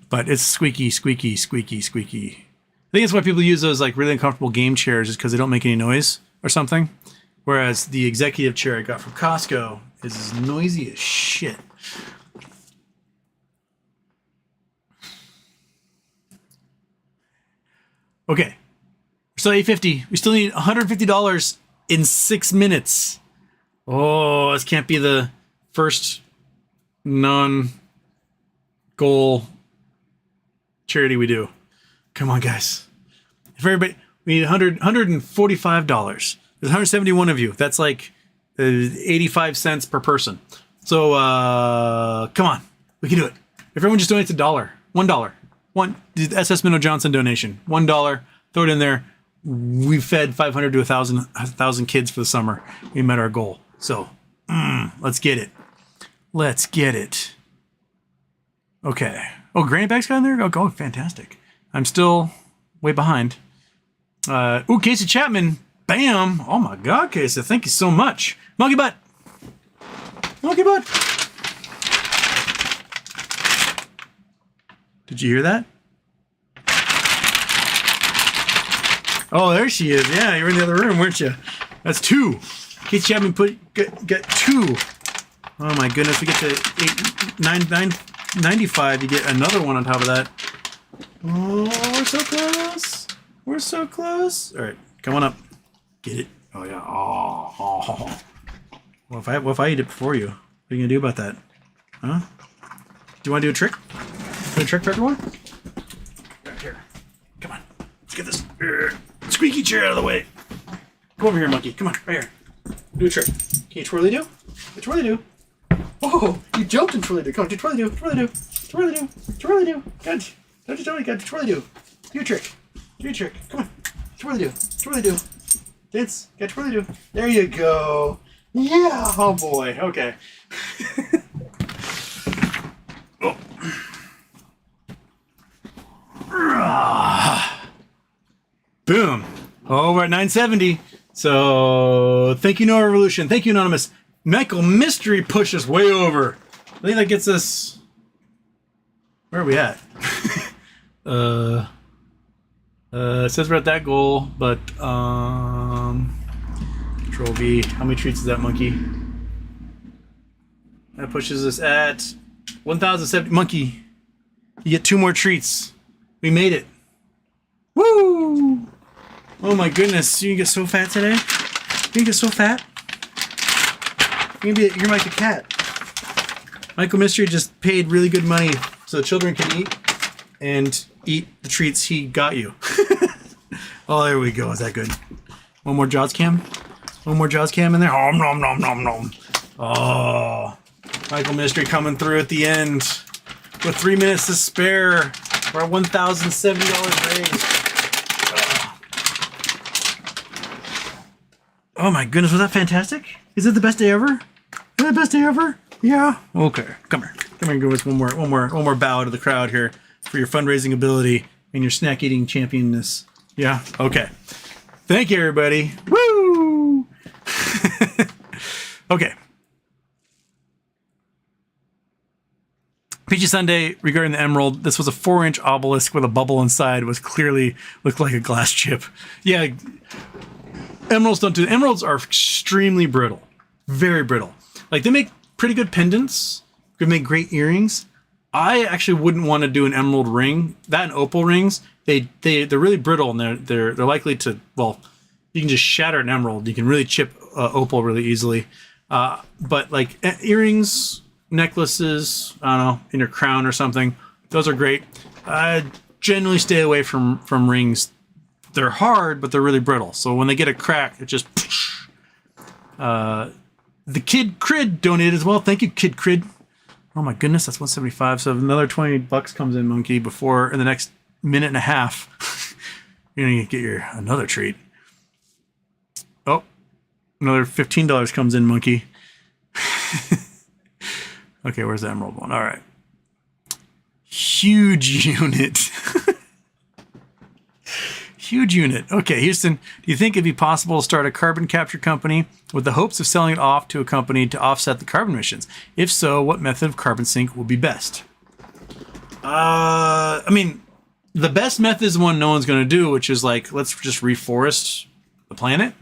A: But it's squeaky, squeaky, squeaky, squeaky. I think it's why people use those really uncomfortable game chairs, is because they don't make any noise or something. Whereas the executive chair I got from Costco is as noisy as shit. Okay, we're still at $850. We still need $150 in 6 minutes. Oh, this can't be the first non-goal charity we do. Come on, guys. If everybody, we need $145. There's 171 of you. That's 85 cents per person. So, come on. We can do it. If everyone just donates $1, the SS Minnow Johnson donation, $1, throw it in there. We fed 500 to 1,000 kids for the summer. We met our goal. So, let's get it. Let's get it. Okay. Oh, Granny Bag's got in there? Oh, fantastic. I'm still way behind. Casey Chapman. Bam. Oh my God, Casey. Thank you so much. Monkey butt. Monkey butt. Did you hear that? Oh, there she is. Yeah, you were in the other room, weren't you? That's 2. Casey Chapman got 2. Oh my goodness, we get to 995. You get another one on top of that. Oh, we're so close. We're so close. All right, come on up. Get it. Oh yeah. Oh. Well, if I eat it before you, what are you gonna do about that? Huh? Do you want to do a trick? Do a trick for everyone? Right here. Come on. Let's get this squeaky chair out of the way. Come over here, monkey. Come on, right here. Do a trick. Can you twirly do? Twirly do. Oh, you jumped and twirly do. Come on, do twirly do. Twirly do. Twirly do. Twirly do. God, don't you tell me? God, twirly do. Do a trick. Do a trick. Come on. Twirly do. Twirly do. Dance. Got twirly do. There you go. Yeah. Oh boy. Okay. Oh. Boom. Oh, we're at 970. So, thank you, No Revolution. Thank you, Anonymous. Michael Mystery pushed us way over. I think that gets us... Where are we at? It says we're at that goal, but... Control V. How many treats is that, monkey? That pushes us at 1,070. Monkey, you get 2 more treats. We made it. Woo! Oh my goodness, you get so fat today? You get so fat? You're like a cat. Michael Mystery just paid really good money so children can eat the treats he got you. Oh, there we go. Is that good? One more Jaws cam? One more Jaws cam in there? Oh, nom, nom, nom, nom. Oh, Michael Mystery coming through at the end with 3 minutes to spare. We're at $1,070 raised. Oh my goodness, was that fantastic? Is it the best day ever? Is it the best day ever? Yeah. Okay, come here. Come here and give us one more bow to the crowd here for your fundraising ability and your snack eating championness. Yeah. Okay. Thank you, everybody. Woo! Okay. Peachy Sunday regarding the emerald. This was a 4-inch obelisk with a bubble inside. Was clearly looked like a glass chip. Yeah. Emeralds don't do. Emeralds are extremely brittle, very brittle. Like they make pretty good pendants, could make great earrings. I actually wouldn't want to do an emerald ring. That and opal rings, they're really brittle and they're likely to, well, you can just shatter an emerald. You can really chip opal really easily. But like earrings, necklaces, I don't know, in your crown or something, those are great. Generally stay away from rings. They're hard, but they're really brittle. So when they get a crack, it just. The Kid Crid donated as well. Thank you, Kid Crid. Oh my goodness, that's 175. So another $20 comes in, Monkey, before in the next minute and a half, you're gonna get another treat. Oh, another $15 comes in, Monkey. Okay, where's the emerald one? All right. Huge unit. Huge unit. Okay, Houston, do you think it'd be possible to start a carbon capture company with the hopes of selling it off to a company to offset the carbon emissions? If so, what method of carbon sink will be best? I mean, the best method is the one no one's going to do, which is like, let's just reforest the planet.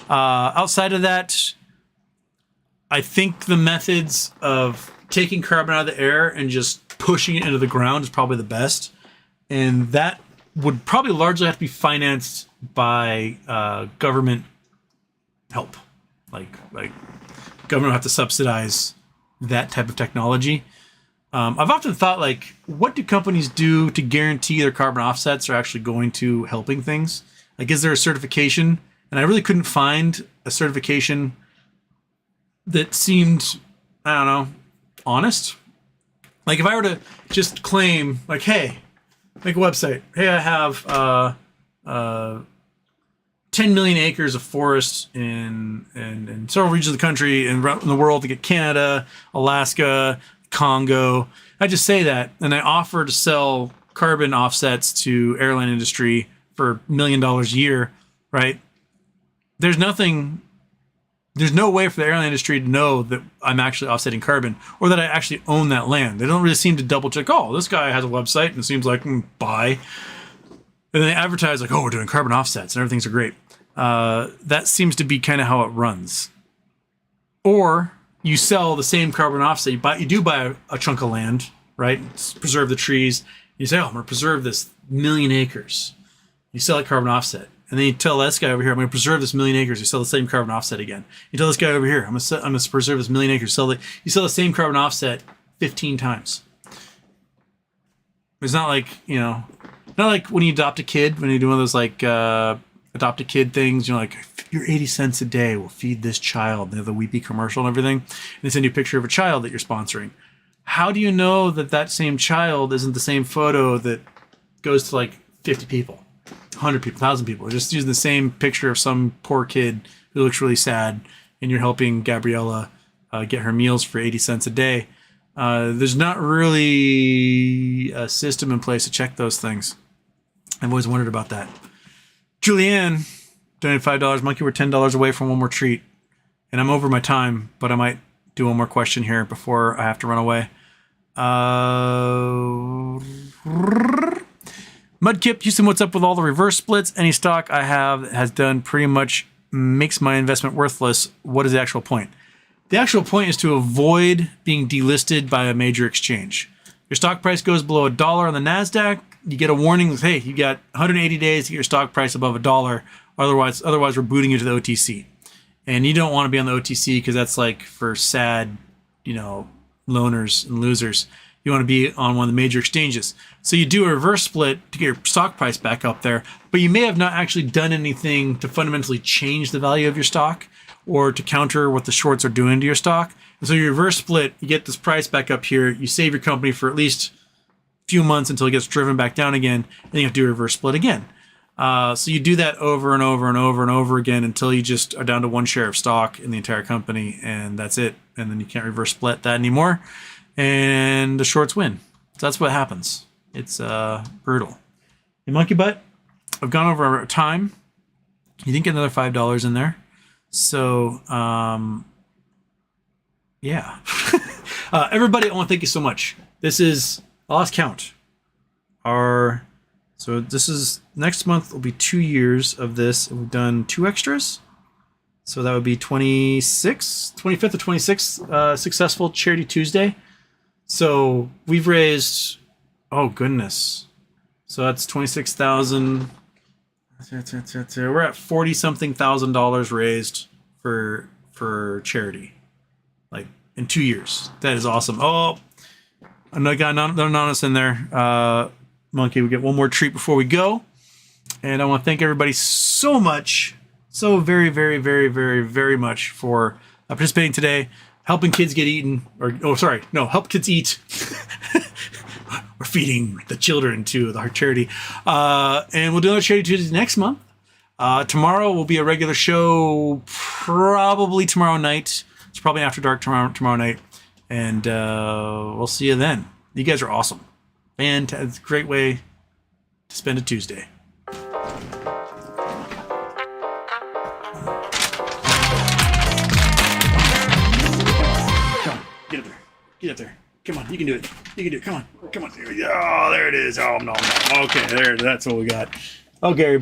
A: Outside of that, I think the methods of taking carbon out of the air and just pushing it into the ground is probably the best. And that would probably largely have to be financed by government help. Like government will have to subsidize that type of technology. I've often thought, like, what do companies do to guarantee their carbon offsets are actually going to helping things? Like, is there a certification? And I really couldn't find a certification that seemed, I don't know, honest. Like, if I were to just claim, like, hey, make a website. Hey, I have 10 million acres of forest in several regions of the country and in the world, to get Canada, Alaska, Congo. I just say that, and I offer to sell carbon offsets to airline industry for $1 million a year, right? There's no way for the airline industry to know that I'm actually offsetting carbon or that I actually own that land. They don't really seem to double check, oh, this guy has a website and it seems like, buy. And they advertise like, oh, we're doing carbon offsets and everything's great. That seems to be kind of how it runs. Or you sell the same carbon offset. You do buy a chunk of land, right? Preserve the trees. You say, oh, I'm going to preserve this 1 million acres. You sell it carbon offset. And then you tell this guy over here, I'm going to preserve this 1 million acres. You sell the same carbon offset again. You tell this guy over here, I'm going to preserve this 1 million acres. You sell the same carbon offset 15 times. It's not like, not like when you adopt a kid, when you do one of those like adopt a kid things, like, your 80 cents a day will feed this child. They have the weepy commercial and everything. And they send you a picture of a child that you're sponsoring. How do you know that same child isn't the same photo that goes to like 50 people? 100 people, 1,000 people, just using the same picture of some poor kid who looks really sad, and you're helping Gabriella get her meals for 80 cents a day. There's not really a system in place to check those things. I've always wondered about that. Julianne donated $5. Monkey, we're $10 away from one more treat. And I'm over my time, but I might do one more question here before I have to run away. Mudkip, Houston, what's up with all the reverse splits? Any stock I have that has done pretty much makes my investment worthless. What is the actual point? The actual point is to avoid being delisted by a major exchange. Your stock price goes below $1 on the NASDAQ. You get a warning that, hey, you got 180 days to get your stock price above $1. Otherwise we're booting you to the OTC. And you don't want to be on the OTC because that's like for sad, loners and losers. You want to be on one of the major exchanges. So you do a reverse split to get your stock price back up there, but you may have not actually done anything to fundamentally change the value of your stock or to counter what the shorts are doing to your stock. And so you reverse split, you get this price back up here, you save your company for at least a few months until it gets driven back down again, and then you have to do a reverse split again. So you do that over and over and over and over again until you just are down to one share of stock in the entire company, and that's it. And then you can't reverse split that anymore. And the shorts win. So that's what happens. It's brutal. Hey, Monkey Butt, I've gone over our time. You didn't get another $5 in there. So, yeah. Everybody, I want to thank you so much. This is, I lost count. So this is, next month will be 2 years of this. We've done 2 extras. So that would be 25th or 26th, successful Charity Tuesday. So we've raised, oh goodness. So that's 26,000. We're at 40 something thousand dollars raised for charity, like in 2 years. That is awesome. Oh, I got another anonymous in there. Monkey, we get one more treat before we go. And I want to thank everybody so much, so very, very, very, very, very much for participating today, helping kids get eaten, help kids eat. We're feeding the children to our charity. And we'll do another Charity Tuesday next month. Tomorrow will be a regular show, probably tomorrow night. It's probably after dark tomorrow night. And we'll see you then. You guys are awesome. And it's a great way to spend a Tuesday. Come on, get up there. Get up there. Come on, you can do it. You can do it. Come on. Come on. Oh, there it is. Oh, no. Okay, that's what we got. Okay, everybody.